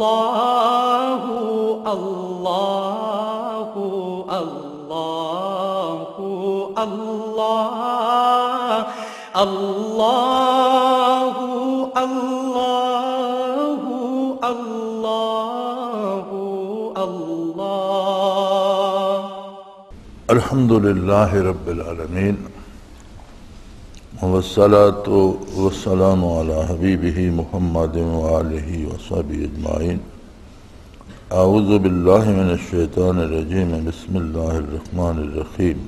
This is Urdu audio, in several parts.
اللہ اللہ اللہ اللہ اللہ اللہ اللہ اللہ الحمد للہ رب العالمین والصلاة والسلام علی حبیبہ محمد وآلہ وصحبہ اجمعین اعوذ باللہ من الشیطان الرجیم بسم اللہ الرحمن الرحیم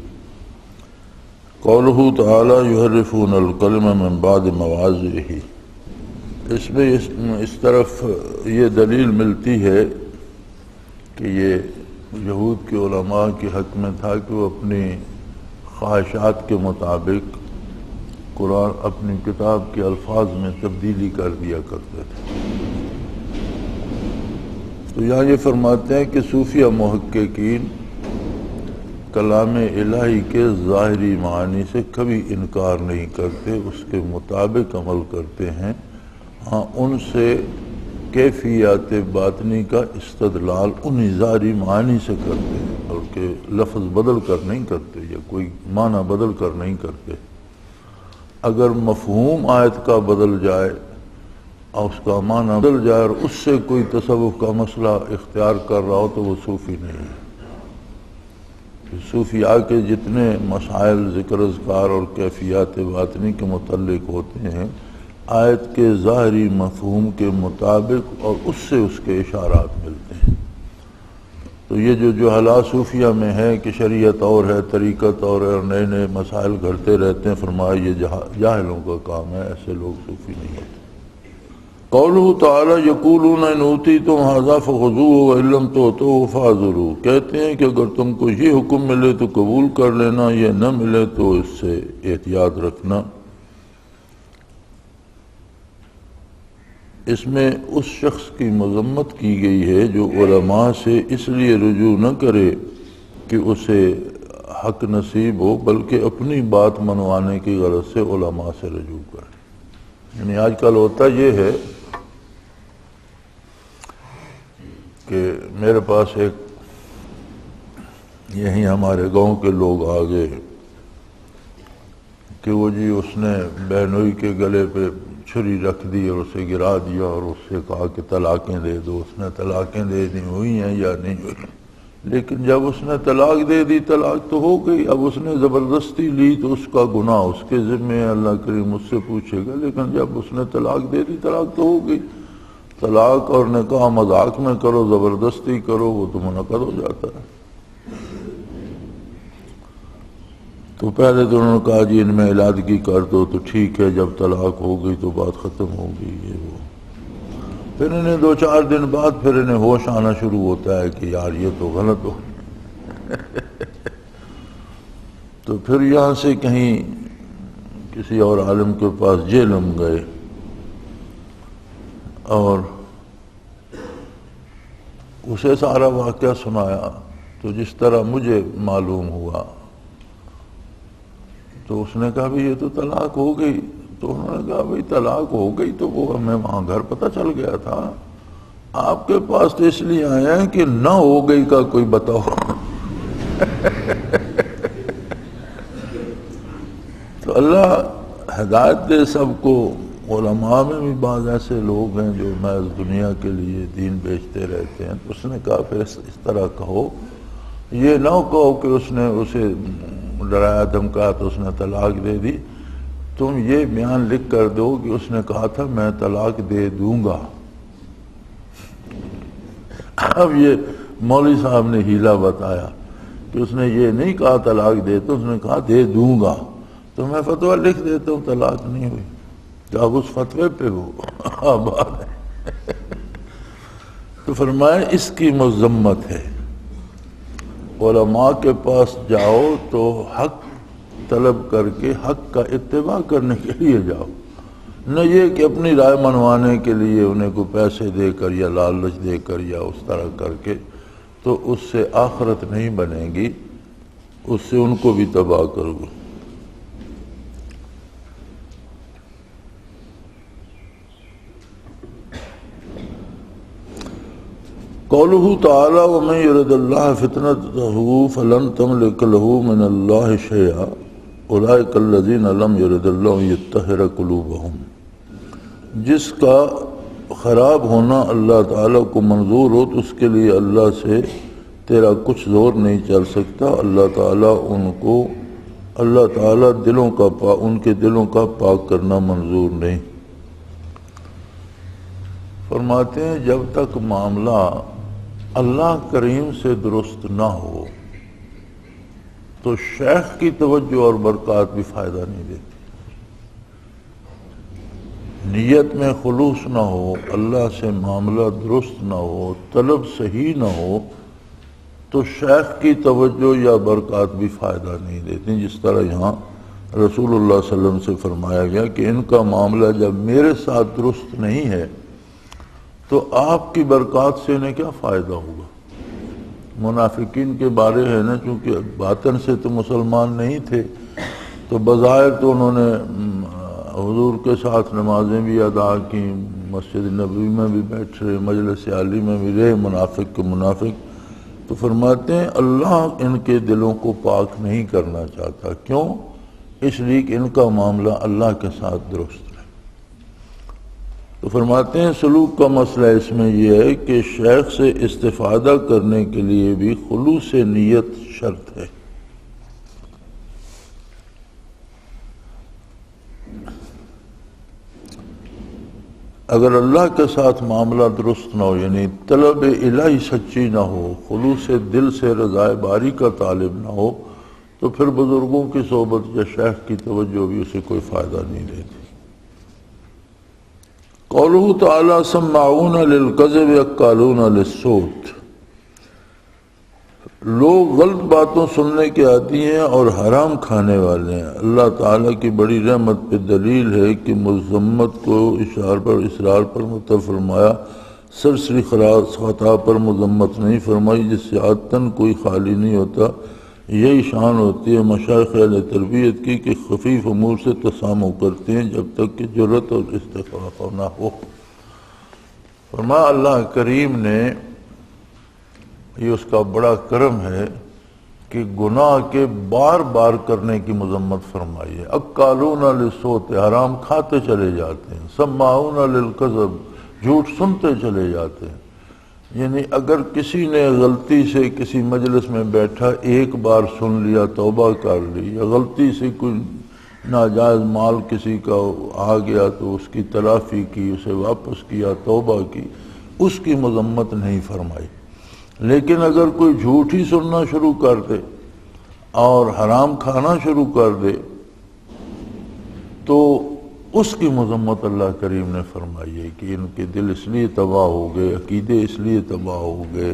قولہ تعالی یحرفون الکلم من بعد مواضعہ۔ اس میں اس طرف یہ دلیل ملتی ہے کہ یہ یہود کے علماء کے حق میں تھا کہ وہ اپنی خواہشات کے مطابق قرآن اپنی کتاب کے الفاظ میں تبدیلی کر دیا کرتے تھے۔ تو یہاں یہ فرماتے ہیں کہ صوفیہ محققین کلام الہی کے ظاہری معنی سے کبھی انکار نہیں کرتے، اس کے مطابق عمل کرتے ہیں، ہاں ان سے کیفیات باطنی کا استدلال انہی ظاہری معنی سے کرتے ہیں، بلکہ لفظ بدل کر نہیں کرتے یا کوئی معنی بدل کر نہیں کرتے۔ اگر مفہوم آیت کا بدل جائے اور اس کا معنی بدل جائے اور اس سے کوئی تصوف کا مسئلہ اختیار کر رہا ہو تو وہ صوفی نہیں ہے۔ صوفیاء کے جتنے مسائل ذکر اذکار اور کیفیات باطنی کے متعلق ہوتے ہیں آیت کے ظاہری مفہوم کے مطابق اور اس سے اس کے اشارات ملتے ہیں۔ تو یہ جو حالات صوفیہ میں ہے کہ شریعت اور ہے، طریقت اور ہے، اور نئے نئے مسائل گھڑتے رہتے ہیں، فرمایا یہ جاہلوں کا کام ہے، ایسے لوگ صوفی نہیں ہوتے۔ قولہ تعالی یقولون ان اوتیتم ھذا فخذوہ وان لم تؤتوہ فاعذروا، کہتے ہیں کہ اگر تم کو یہ حکم ملے تو قبول کر لینا، یہ نہ ملے تو اس سے احتیاط رکھنا۔ اس میں اس شخص کی مذمت کی گئی ہے جو علماء سے اس لیے رجوع نہ کرے کہ اسے حق نصیب ہو، بلکہ اپنی بات منوانے کی غرض سے علماء سے رجوع کرے۔ یعنی آج کل ہوتا یہ ہے کہ میرے پاس ایک یہیں ہمارے گاؤں کے لوگ آ گئے کہ وہ جی اس نے بہنوئی کے گلے پہ چھری رکھ دی اور اسے گرا دیا اور اس سے کہا کہ طلاقیں دے دو۔ اس نے طلاقیں دے دی، ہوئی ہیں یا نہیں ہوئی، لیکن جب اس نے طلاق دے دی طلاق تو ہو گئی، اب اس نے زبردستی لی تو اس کا گناہ اس کے ذمہ ہے، اللہ کریم مجھ سے پوچھے گا، لیکن جب اس نے طلاق دے دی طلاق تو ہو گئی۔ طلاق اور نکاح مذاق میں کرو، زبردستی کرو، وہ تو منعقد ہو جاتا ہے۔ تو پہلے تو انہوں نے کہا جی ان میں علادگی کر دو تو ٹھیک ہے، جب طلاق ہو گئی تو بات ختم ہو گئی، یہ وہ۔ پھر انہیں 2-4 دن بعد پھر انہیں ہوش آنا شروع ہوتا ہے کہ یار یہ تو غلط ہو تو پھر یہاں سے کہیں کسی اور عالم کے پاس جیلم گئے اور اسے سارا واقعہ سنایا، تو جس طرح مجھے معلوم ہوا تو اس نے کہا بھی یہ تو طلاق ہو گئی۔ تو انہوں نے کہا بھئی طلاق ہو گئی تو وہ ہمیں وہاں گھر پتہ چل گیا تھا، آپ کے پاس تو اس لیے آیا ہے کہ نہ ہو گئی کا کوئی بتاؤ تو اللہ ہدایت دے سب کو۔ علماء میں بھی بعض ایسے لوگ ہیں جو محض دنیا کے لیے دین بیچتے رہتے ہیں، تو اس نے کہا پھر اس طرح کہو، یہ نہ کہو کہ اس نے اسے ڈرایا دھمکایا تو اس نے طلاق دے دی، تم یہ بیان لکھ کر دو کہ اس نے کہا تھا میں طلاق دے دوں گا۔ اب یہ مولوی صاحب نے ہیلا بتایا کہ اس نے یہ نہیں کہا طلاق دے، تو اس نے کہا دے دوں گا، تو میں فتویٰ لکھ دیتا ہوں طلاق نہیں ہوئی، جب اس فتوے پہ وہ آباد ہے تو فرمایا اس کی مذمت ہے۔ علماء کے پاس جاؤ تو حق طلب کر کے حق کا اتباع کرنے کے لیے جاؤ، نہ یہ کہ اپنی رائے منوانے کے لیے انہیں کو پیسے دے کر یا لالچ دے کر یا اس طرح کر کے، تو اس سے آخرت نہیں بنے گی، اس سے ان کو بھی تباہ کرو گے۔ قولہ تعالی ومن یرد اللہ فتنتہ فلن تملک لہ من اللہ شیئا اولئک الذین لم یرد اللہ یطہر قلوبہم، جس کا خراب ہونا اللہ تعالیٰ کو منظور ہو تو اس کے لیے اللہ سے تیرا کچھ زور نہیں چل سکتا۔ اللہ تعالیٰ ان کے دلوں کا پاک کرنا منظور نہیں۔ فرماتے ہیں جب تک معاملہ اللہ کریم سے درست نہ ہو تو شیخ کی توجہ اور برکات بھی فائدہ نہیں دیتی۔ نیت میں خلوص نہ ہو، اللہ سے معاملہ درست نہ ہو، طلب صحیح نہ ہو تو شیخ کی توجہ یا برکات بھی فائدہ نہیں دیتی۔ جس طرح یہاں رسول اللہ صلی اللہ علیہ وسلم سے فرمایا گیا کہ ان کا معاملہ جب میرے ساتھ درست نہیں ہے تو آپ کی برکات سے انہیں کیا فائدہ ہوگا۔ منافقین کے بارے ہے نا، چونکہ باطن سے تو مسلمان نہیں تھے تو بظاہر تو انہوں نے حضور کے ساتھ نمازیں بھی ادا کی، مسجد نبوی میں بھی بیٹھ رہے، مجلس عالی میں بھی رہے، منافق کے منافق۔ تو فرماتے ہیں اللہ ان کے دلوں کو پاک نہیں کرنا چاہتا۔ کیوں؟ اس لیے کہ ان کا معاملہ اللہ کے ساتھ درست ہے۔ تو فرماتے ہیں سلوک کا مسئلہ اس میں یہ ہے کہ شیخ سے استفادہ کرنے کے لیے بھی خلوص نیت شرط ہے۔ اگر اللہ کے ساتھ معاملہ درست نہ ہو، یعنی طلب الہی سچی نہ ہو، خلوص دل سے رضائے باری کا طالب نہ ہو، تو پھر بزرگوں کی صحبت یا شیخ کی توجہ بھی اسے کوئی فائدہ نہیں دیتی۔ قولہ تعالی سماعون للکذب اکالون للسحت، لوگ غلط باتوں سننے کے عادی ہیں اور حرام کھانے والے ہیں۔ اللہ تعالیٰ کی بڑی رحمت پہ دلیل ہے کہ مذمت کو اصرار پر متفق فرمایا، سرسری خطا پر مذمت نہیں فرمائی، جس سے عادتاً کوئی خالی نہیں ہوتا۔ یہی شان ہوتی ہے مشائخ اہل تربیت کی کہ خفیف امور سے تسامح کرتے ہیں جب تک کہ جرأت اور استخفاف نہ ہو۔ فرمایا اللہ کریم نے، یہ اس کا بڑا کرم ہے کہ گناہ کے بار بار کرنے کی مذمت فرمائی ہے۔ اکالون للسحت، حرام کھاتے چلے جاتے ہیں، سماعون للکذب، جھوٹ سنتے چلے جاتے ہیں۔ یعنی اگر کسی نے غلطی سے کسی مجلس میں بیٹھا ایک بار سن لیا، توبہ کر لی، یا غلطی سے کوئی ناجائز مال کسی کا آ گیا تو اس کی تلافی کی، اسے واپس کیا، توبہ کی، اس کی مذمت نہیں فرمائی۔ لیکن اگر کوئی جھوٹ ہی سننا شروع کر دے اور حرام کھانا شروع کر دے تو اس کی مذمت اللہ کریم نے فرمائی ہے کہ ان کے دل اس لیے تباہ ہو گئے، عقیدے اس لیے تباہ ہو گئے،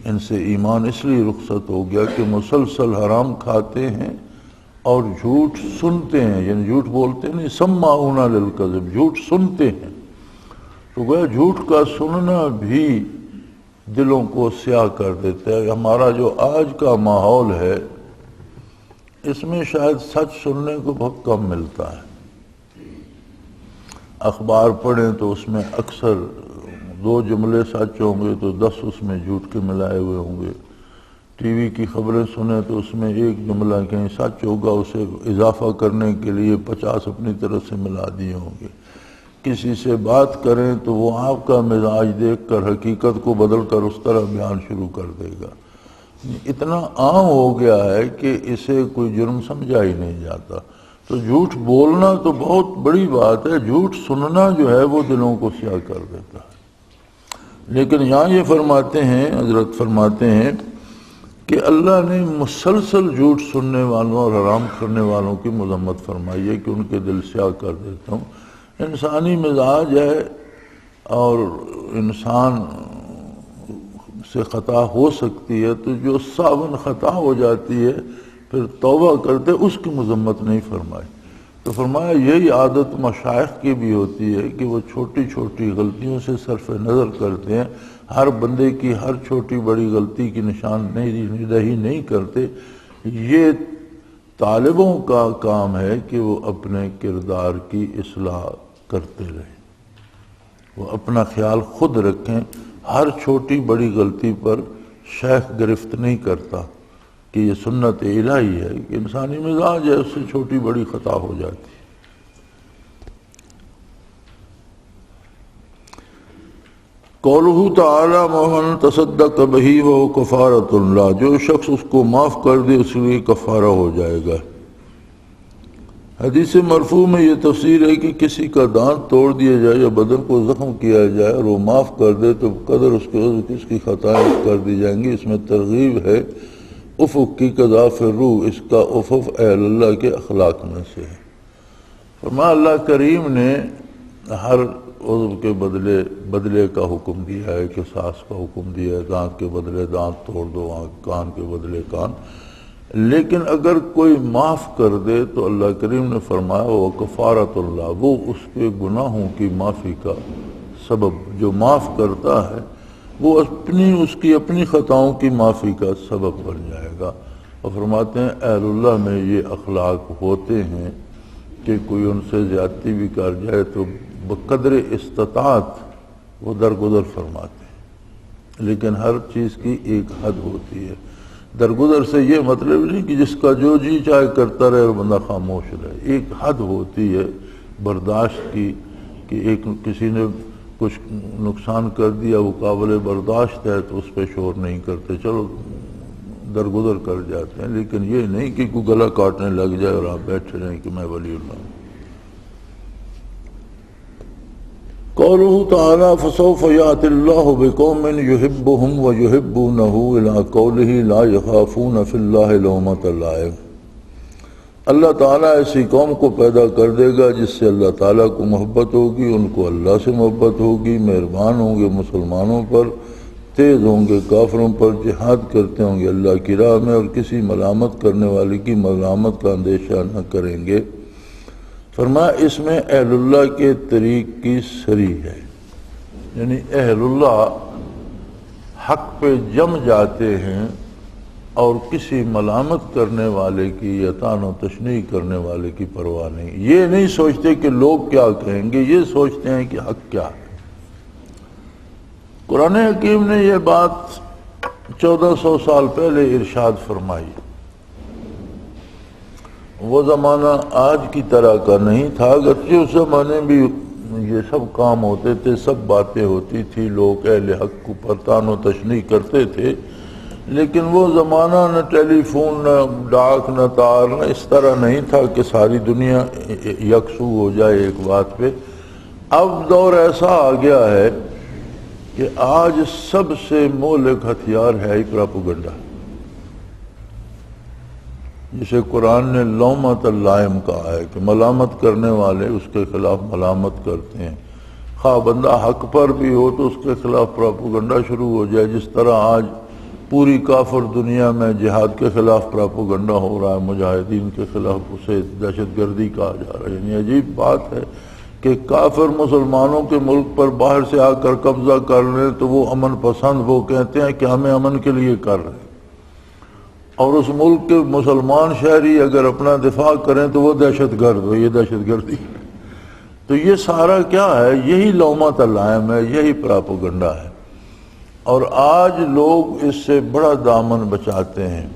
ان سے ایمان اس لیے رخصت ہو گیا کہ مسلسل حرام کھاتے ہیں اور جھوٹ سنتے ہیں، یعنی جھوٹ بولتے نہیں، سماعون للکذب، جھوٹ سنتے ہیں۔ تو گویا جھوٹ کا سننا بھی دلوں کو سیاہ کر دیتا ہے۔ ہمارا جو آج کا ماحول ہے اس میں شاید سچ سننے کو بہت کم ملتا ہے۔ اخبار پڑھیں تو اس میں اکثر 2 جملے سچ ہوں گے تو 10 اس میں جھوٹ کے ملائے ہوئے ہوں گے۔ ٹی وی کی خبریں سنیں تو اس میں 1 جملہ کہیں سچ ہوگا، اسے اضافہ کرنے کے لیے 50 اپنی طرف سے ملا دیے ہوں گے۔ کسی سے بات کریں تو وہ آپ کا مزاج دیکھ کر حقیقت کو بدل کر اس طرح بیان شروع کر دے گا۔ اتنا عام ہو گیا ہے کہ اسے کوئی جرم سمجھا ہی نہیں جاتا۔ تو جھوٹ بولنا تو بہت بڑی بات ہے، جھوٹ سننا جو ہے وہ دلوں کو سیاہ کر دیتا ہے۔ لیکن یہاں یہ فرماتے ہیں، حضرت فرماتے ہیں کہ اللہ نے مسلسل جھوٹ سننے والوں اور حرام کرنے والوں کی مذمت فرمائی ہے کہ ان کے دل سیاہ کر دیتا ہوں۔ انسانی مزاج ہے اور انسان سے خطا ہو سکتی ہے، تو جو صابن خطا ہو جاتی ہے پھر توبہ کرتے اس کی مذمت نہیں فرمائی۔ تو فرمایا یہی عادت مشائخ کی بھی ہوتی ہے کہ وہ چھوٹی چھوٹی غلطیوں سے صرف نظر کرتے ہیں، ہر بندے کی ہر چھوٹی بڑی غلطی کی نشاندہی نہیں کرتے۔ یہ طالبوں کا کام ہے کہ وہ اپنے کردار کی اصلاح کرتے رہیں، وہ اپنا خیال خود رکھیں، ہر چھوٹی بڑی غلطی پر شیخ گرفت نہیں کرتا کہ یہ سنت الہی ہے کہ انسانی مزاج ہے، اس سے چھوٹی بڑی خطا ہو جاتی ہے۔ قولہ تعالی من تصدق بہ وہو کفارۃ اللہ، جو شخص اس کو معاف کر دے اس لیے کفارہ ہو جائے گا۔ حدیث مرفوع میں یہ تفسیر ہے کہ کسی کا دانت توڑ دیا جائے یا بدن کو زخم کیا جائے اور وہ معاف کر دے تو قدر اس کی خطائیں کر دی جائیں گی۔ اس میں ترغیب ہے افق کی قضاء فی الروح، اس کا افق اہل اللہ کے اخلاق میں سے ہے۔ فرمایا اللہ کریم نے ہر عضو کے بدلے کا حکم دیا ہے، قصاص کا حکم دیا ہے، دانت کے بدلے دانت توڑ دو، کان کے بدلے کان، لیکن اگر کوئی معاف کر دے تو اللہ کریم نے فرمایا وہ کفارۃ اللہ، وہ اس کے گناہوں کی معافی کا سبب، جو معاف کرتا ہے وہ اس کی اپنی خطاؤں کی معافی کا سبب بن جائے گا۔ اور فرماتے ہیں اہل اللہ میں یہ اخلاق ہوتے ہیں کہ کوئی ان سے زیادتی بھی کر جائے تو بقدر استطاعت وہ درگزر فرماتے ہیں، لیکن ہر چیز کی ایک حد ہوتی ہے۔ درگزر سے یہ مطلب نہیں کہ جس کا جو جی چاہے کرتا رہے اور بندہ خاموش رہے، ایک حد ہوتی ہے برداشت کی کہ ایک کسی نے کچھ نقصان کر دیا وہ قابل برداشت ہے تو اس پہ شور نہیں کرتے، چلو درگزر کر جاتے ہیں، لیکن یہ نہیں کہ کوئی گلا کاٹنے لگ جائے اور آپ بیٹھے رہیں کہ میں ولی اللہ ہوں۔ قولہ تعالی فسوف یأتی اللہ بقوم یحبهم ویحبونہ الی قولہ لا یخافون فی اللہ لومۃ لائم، اللہ تعالیٰ ایسی قوم کو پیدا کر دے گا جس سے اللہ تعالیٰ کو محبت ہوگی، ان کو اللہ سے محبت ہوگی، مہربان ہوں گے مسلمانوں پر، تیز ہوں گے کافروں پر، جہاد کرتے ہوں گے اللہ کی راہ میں، اور کسی ملامت کرنے والے کی ملامت کا اندیشہ نہ کریں گے۔ فرمایا اس میں اہل اللہ کے طریق کی سری ہے، یعنی اہل اللہ حق پہ جم جاتے ہیں اور کسی ملامت کرنے والے کی یا طعن و تشنیع کرنے والے کی پرواہ نہیں، یہ نہیں سوچتے کہ لوگ کیا کہیں گے، یہ سوچتے ہیں کہ حق کیا ہے۔ قرآن حکیم نے یہ بات 1400 سال پہلے ارشاد فرمائی۔ وہ زمانہ آج کی طرح کا نہیں تھا، اگرچہ اس زمانے بھی یہ سب کام ہوتے تھے، سب باتیں ہوتی تھی، لوگ اہل حق پر طعن و تشنیع کرتے تھے، لیکن وہ زمانہ نہ ٹیلی فون نہ ڈاک نہ تار نہ اس طرح نہیں تھا کہ ساری دنیا یکسو ہو جائے ایک بات پہ۔ اب دور ایسا آ گیا ہے کہ آج سب سے مہلک ہتھیار ہے پروپیگنڈا، جسے قرآن نے لومۃ اللائم کہا ہے کہ ملامت کرنے والے اس کے خلاف ملامت کرتے ہیں، خواہ بندہ حق پر بھی ہو تو اس کے خلاف پروپیگنڈا شروع ہو جائے، جس طرح آج پوری کافر دنیا میں جہاد کے خلاف پروپیگنڈا ہو رہا ہے، مجاہدین کے خلاف اسے دہشت گردی کہا جا رہا ہے۔ یعنی عجیب بات ہے کہ کافر مسلمانوں کے ملک پر باہر سے آ کر قبضہ کر لیں تو وہ امن پسند، وہ کہتے ہیں کہ ہمیں امن کے لیے کر رہے ہیں، اور اس ملک کے مسلمان شہری اگر اپنا دفاع کریں تو وہ دہشت گرد ہو، یہ دہشت گردی۔ تو یہ سارا کیا ہے؟ یہی لومۃ اللائم ہے، یہی پروپیگنڈا ہے، اور آج لوگ اس سے بڑا دامن بچاتے ہیں،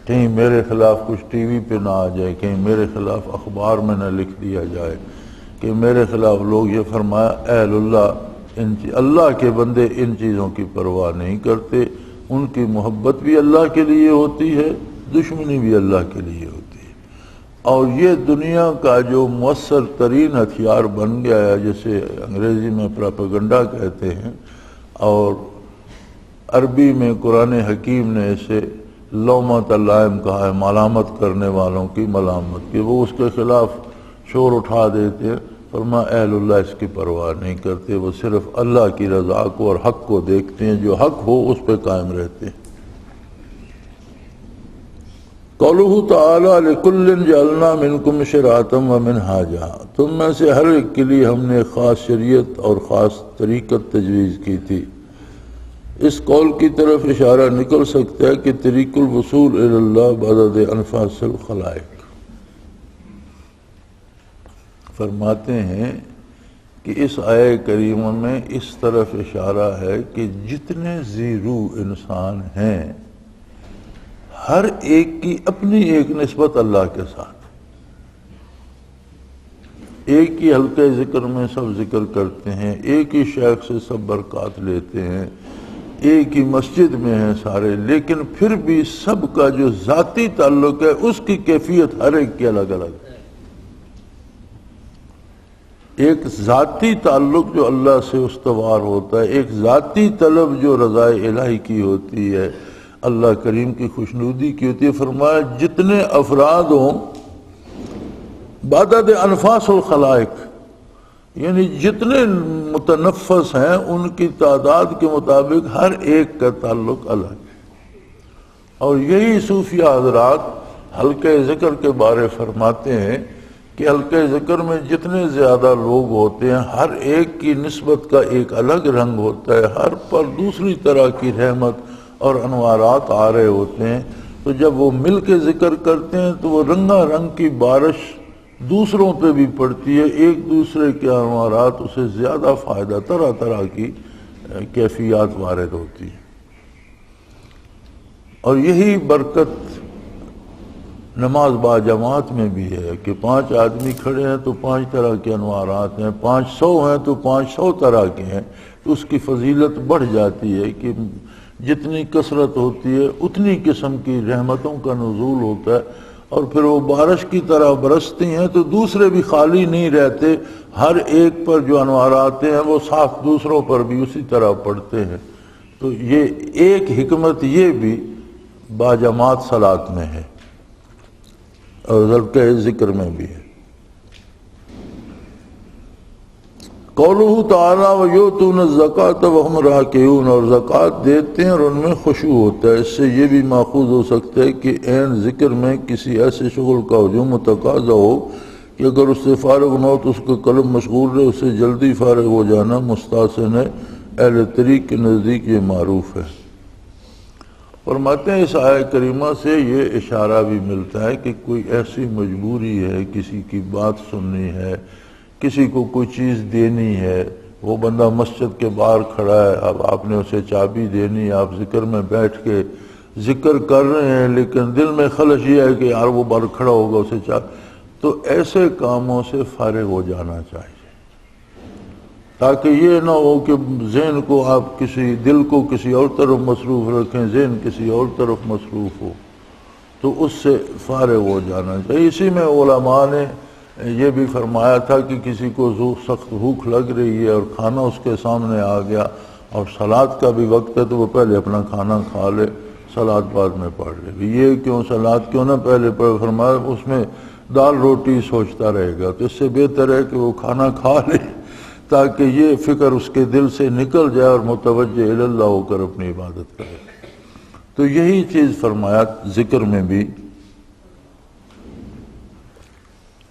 کہیں میرے خلاف کچھ ٹی وی پہ نہ آ جائے، کہیں میرے خلاف اخبار میں نہ لکھ دیا جائے کہ میرے خلاف لوگ یہ فرمایا اہل اللہ اللہ کے بندے ان چیزوں کی پرواہ نہیں کرتے، ان کی محبت بھی اللہ کے لیے ہوتی ہے، دشمنی بھی اللہ کے لیے ہوتی ہے، اور یہ دنیا کا جو مؤثر ترین ہتھیار بن گیا ہے، جسے انگریزی میں پروپیگنڈا کہتے ہیں، اور عربی میں قرآن حکیم نے اسے لومۃ اللائم کہا ہے، ملامت کرنے والوں کی ملامت کی، وہ اس کے خلاف شور اٹھا دیتے ہیں۔ فرمایا اہل اللہ اس کی پرواہ نہیں کرتے، وہ صرف اللہ کی رضا کو اور حق کو دیکھتے ہیں، جو حق ہو اس پہ قائم رہتے ہیں۔ قولہ تعالی لکل جعلنا منکم شرعۃ ومنہاجا، تم میں سے ہر ایک کے لیے ہم نے خاص شریعت اور خاص طریقت تجویز کی تھی۔ اس قول کی طرف اشارہ نکل سکتا ہے کہ طریق الوصول الی اللہ بعدد انفاس الخلائق۔ فرماتے ہیں کہ اس آیہ کریمہ میں اس طرف اشارہ ہے کہ جتنے ذی روح انسان ہیں ہر ایک کی اپنی ایک نسبت اللہ کے ساتھ، ایک ہی حلقہ ذکر میں سب ذکر کرتے ہیں، ایک ہی شیخ سے سب برکات لیتے ہیں، ایک ہی مسجد میں ہیں سارے، لیکن پھر بھی سب کا جو ذاتی تعلق ہے اس کی کیفیت ہر ایک کی الگ الگ ہے۔ ایک ذاتی تعلق جو اللہ سے استوار ہوتا ہے، ایک ذاتی طلب جو رضا الہی کی ہوتی ہے، اللہ کریم کی خوشنودی کی ہوتی ہے۔ فرمایا جتنے افراد ہوں بعدد انفاس الخلائق، یعنی جتنے متنفس ہیں ان کی تعداد کے مطابق ہر ایک کا تعلق الگ ہے۔ اور یہی صوفیہ حضرات حلقہ ذکر کے بارے فرماتے ہیں کہ حلقہ ذکر میں جتنے زیادہ لوگ ہوتے ہیں ہر ایک کی نسبت کا ایک الگ رنگ ہوتا ہے، ہر پر دوسری طرح کی رحمت اور انوارات آ رہے ہوتے ہیں، تو جب وہ مل کے ذکر کرتے ہیں تو وہ رنگا رنگ کی بارش دوسروں پہ بھی پڑتی ہے، ایک دوسرے کے انوارات اسے زیادہ فائدہ، طرح طرح کی کیفیات وارد ہوتی ہیں۔ اور یہی برکت نماز با جماعت میں بھی ہے کہ 5 آدمی کھڑے ہیں تو 5 طرح کے انوارات ہیں، 500 ہیں تو 500 طرح کے ہیں، تو اس کی فضیلت بڑھ جاتی ہے کہ جتنی کثرت ہوتی ہے اتنی قسم کی رحمتوں کا نزول ہوتا ہے، اور پھر وہ بارش کی طرح برستی ہیں تو دوسرے بھی خالی نہیں رہتے، ہر ایک پر جو انوارات ہیں وہ صاف دوسروں پر بھی اسی طرح پڑتے ہیں۔ تو یہ ایک حکمت یہ بھی باجماعت صلاۃ میں ہے اور حلقہ ذکر میں بھی ہے۔ قولہ تعالیٰ وَيُؤْتُونَ الزَّكَاةَ وَهُمْ رَاكِعُونَ، اور زکوٰۃ دیتے ہیں اور ان میں خشوع ہوتا ہے۔ اس سے یہ بھی ماخوذ ہو سکتا ہے کہ عین ذکر میں کسی ایسے شغل کا ہجوم و تقاضا ہو کہ اگر اس سے فارغ نہ ہو تو اس کا قلب مشغول رہے، اس سے جلدی فارغ ہو جانا مستحسن ہے، اہل طریق کے نزدیک یہ معروف ہے۔ فرماتے ہیں اس آیہ کریمہ سے یہ اشارہ بھی ملتا ہے کہ کوئی ایسی مجبوری ہے، کسی کی بات سننی ہے، کسی کو کوئی چیز دینی ہے، وہ بندہ مسجد کے باہر کھڑا ہے، اب آپ نے اسے چابی دینی، آپ ذکر میں بیٹھ کے ذکر کر رہے ہیں لیکن دل میں خلش یہ ہے کہ یار وہ باہر کھڑا ہوگا اسے چابی، تو ایسے کاموں سے فارغ ہو جانا چاہیے، تاکہ یہ نہ ہو کہ ذہن کو آپ کسی، دل کو کسی اور طرف مصروف رکھیں، ذہن کسی اور طرف مصروف ہو، تو اس سے فارغ ہو جانا چاہیے۔ اسی میں علماء نے یہ بھی فرمایا تھا کہ کسی کو سخت بھوک لگ رہی ہے اور کھانا اس کے سامنے آ گیا اور صلاۃ کا بھی وقت ہے تو وہ پہلے اپنا کھانا کھا لے، صلاۃ بعد میں پڑھ لے۔ یہ کیوں صلاۃ کیوں نہ پہلے پڑھ، فرمایا اس میں دال روٹی سوچتا رہے گا، تو اس سے بہتر ہے کہ وہ کھانا کھا لے تاکہ یہ فکر اس کے دل سے نکل جائے اور متوجہ اللہ ہو کر اپنی عبادت کرے۔ تو یہی چیز فرمایا ذکر میں بھی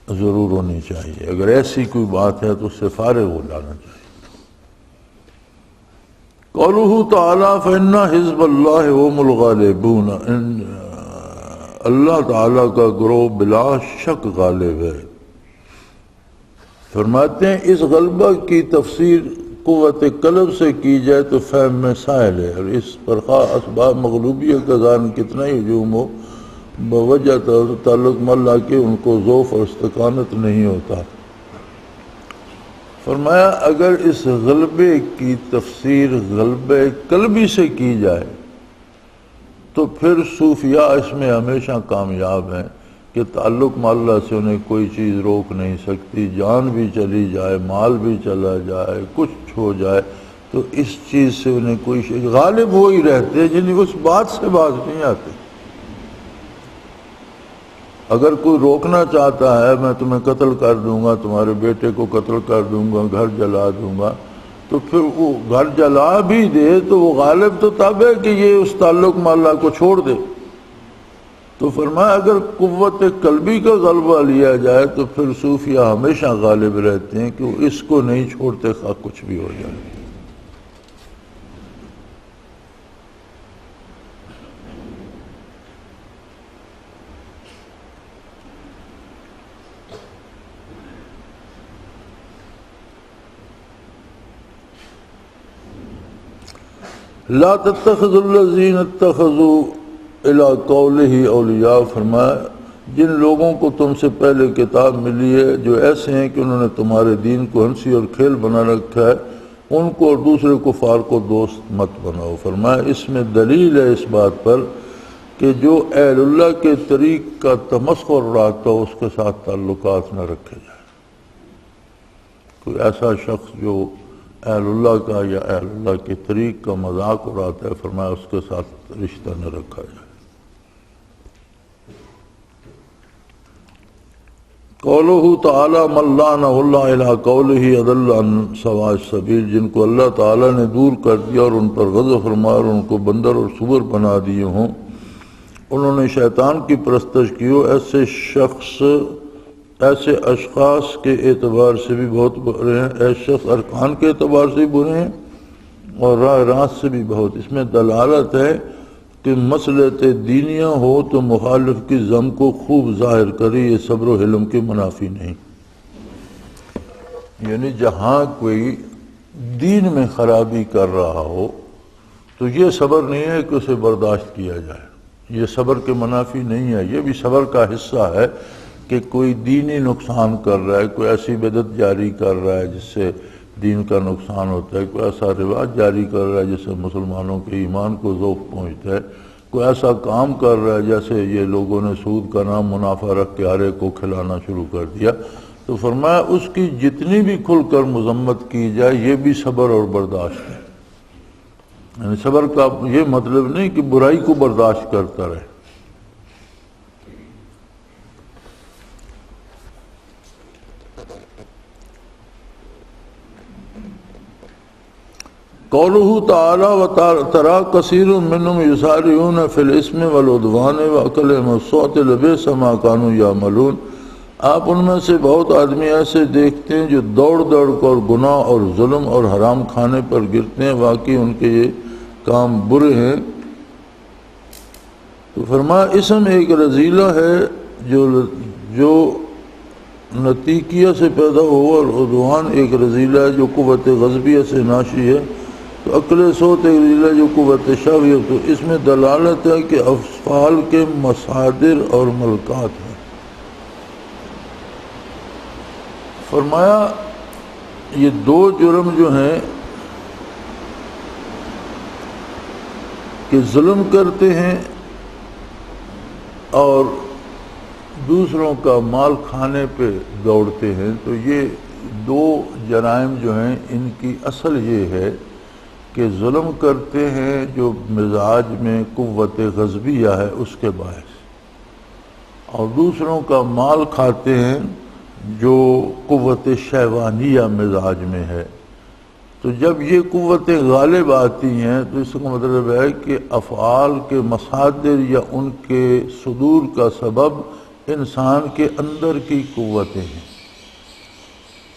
ضرور ہونی چاہیے، اگر ایسی کوئی بات ہے تو اس سے فارغ ہو جانا چاہیے۔ قولہ تعالیٰ فَإِنَّ حِزْبَ اللَّهِ هُمُ الْغَالِبُونَ، اللہ تعالیٰ کا گروہ بلا شک غالب ہے۔ فرماتے ہیں اس غلبہ کی تفسیر قوت قلب سے کی جائے تو فہم میں سائل ہے، اور اس پر خواہ اسباب مغلوبیہ کا ظاہر کتنا ہی ہجوم ہو، بوجہ تعلق ملا کہ ان کو ذوف اور استقامت نہیں ہوتا۔ فرمایا اگر اس غلبے کی تفسیر غلبہ قلبی سے کی جائے تو پھر صوفیاء اس میں ہمیشہ کامیاب ہیں کہ تعلق اللہ سے انہیں کوئی چیز روک نہیں سکتی، جان بھی چلی جائے، مال بھی چلا جائے، کچھ ہو جائے تو اس چیز سے انہیں کوئی شيء، غالب وہی رہتے جنہیں اس بات سے باز نہیں آتے۔ اگر کوئی روکنا چاہتا ہے میں تمہیں قتل کر دوں گا، تمہارے بیٹے کو قتل کر دوں گا، گھر جلا دوں گا، تو پھر وہ گھر جلا بھی دے تو وہ غالب تو تب ہے کہ یہ اس تعلق اللہ کو چھوڑ دے۔ تو فرمایا اگر قوت قلبی کا غلبہ لیا جائے تو پھر صوفیاء ہمیشہ غالب رہتے ہیں کہ وہ اس کو نہیں چھوڑتے خواہ کچھ بھی ہو جائے۔ لا تتخذوا الذین اتخذوا الی قولہ اولیاء، فرمایا جن لوگوں کو تم سے پہلے کتاب ملی ہے جو ایسے ہیں کہ انہوں نے تمہارے دین کو ہنسی اور کھیل بنا رکھا ہے، ان کو اور دوسرے کفار کو دوست مت بناؤ۔ فرمایا اس میں دلیل ہے اس بات پر کہ جو اہل اللہ کے طریق کا تمسخر رہتا ہو اس کے ساتھ تعلقات نہ رکھے جائیں۔ کوئی ایسا شخص جو اہل اللہ کا یا اہل اللہ کے طریق کا مذاق اڑاتا ہے، فرمایا اس کے ساتھ رشتہ نہ رکھا جائے۔ قولہ تعالی من لعنہ اللہ الی قولہ اضل عن سواء السبیل، جن کو اللہ تعالیٰ نے دور کر دیا اور ان پر غضب فرمایا اور ان کو بندر اور سور بنا دیے ہوں، انہوں نے شیطان کی پرستش کی ہو، ایسے اشخاص کے اعتبار سے بھی بہت برے ہیں، ایسے شخص ارکان کے اعتبار سے بھی برے ہیں اور راہ راست سے بھی بہت۔ اس میں دلالت ہے کہ مصلحت دینیہ ہو تو مخالف کی ذم کو خوب ظاہر کرے، یہ صبر و حلم کے منافی نہیں۔ یعنی جہاں کوئی دین میں خرابی کر رہا ہو تو یہ صبر نہیں ہے کہ اسے برداشت کیا جائے، یہ صبر کے منافی نہیں ہے، یہ بھی صبر کا حصہ ہے کہ کوئی دینی نقصان کر رہا ہے، کوئی ایسی بدعت جاری کر رہا ہے جس سے دین کا نقصان ہوتا ہے، کوئی ایسا رواج جاری کر رہا ہے جس سے مسلمانوں کے ایمان کو ذوق پہنچتا ہے، کوئی ایسا کام کر رہا ہے جیسے یہ لوگوں نے سود کا نام منافع رکھ کے ہر ایک کو کھلانا شروع کر دیا، تو فرمایا اس کی جتنی بھی کھل کر مذمت کی جائے یہ بھی صبر اور برداشت ہے۔ یعنی صبر کا یہ مطلب نہیں کہ برائی کو برداشت کرتا رہے۔ قولہ تعالی وترى کثیر منهم یسارعون فی الاسم والعدوان واکلهم السحت لبئس ما كانوا یعملون، آپ ان میں سے بہت آدمی ایسے دیکھتے ہیں جو دوڑ دوڑ کر گناہ اور ظلم اور حرام کھانے پر گرتے ہیں، واقعی ان کے یہ کام برے ہیں۔ تو فرمایا اسم ایک رذیلہ ہے جو نتیقیہ سے پیدا ہوا، اور عدوان ایک رذیلہ ہے جو قوت غضبیہ سے ناشی ہے، تو عقل صوت ایک رذیلہ جو قوت شاویہ۔ تو اس میں دلالت ہے کہ افعال کے مصادر اور ملکات ہیں۔ فرمایا یہ دو جرم جو ہیں کہ ظلم کرتے ہیں اور دوسروں کا مال کھانے پہ دوڑتے ہیں، تو یہ دو جرائم جو ہیں ان کی اصل یہ ہے کہ ظلم کرتے ہیں جو مزاج میں قوت غضبیہ ہے اس کے باعث، اور دوسروں کا مال کھاتے ہیں جو قوت شہوانیہ مزاج میں ہے۔ تو جب یہ قوتیں غالب آتی ہیں تو اس کا مطلب ہے کہ افعال کے مصادر یا ان کے صدور کا سبب انسان کے اندر کی قوتیں ہیں۔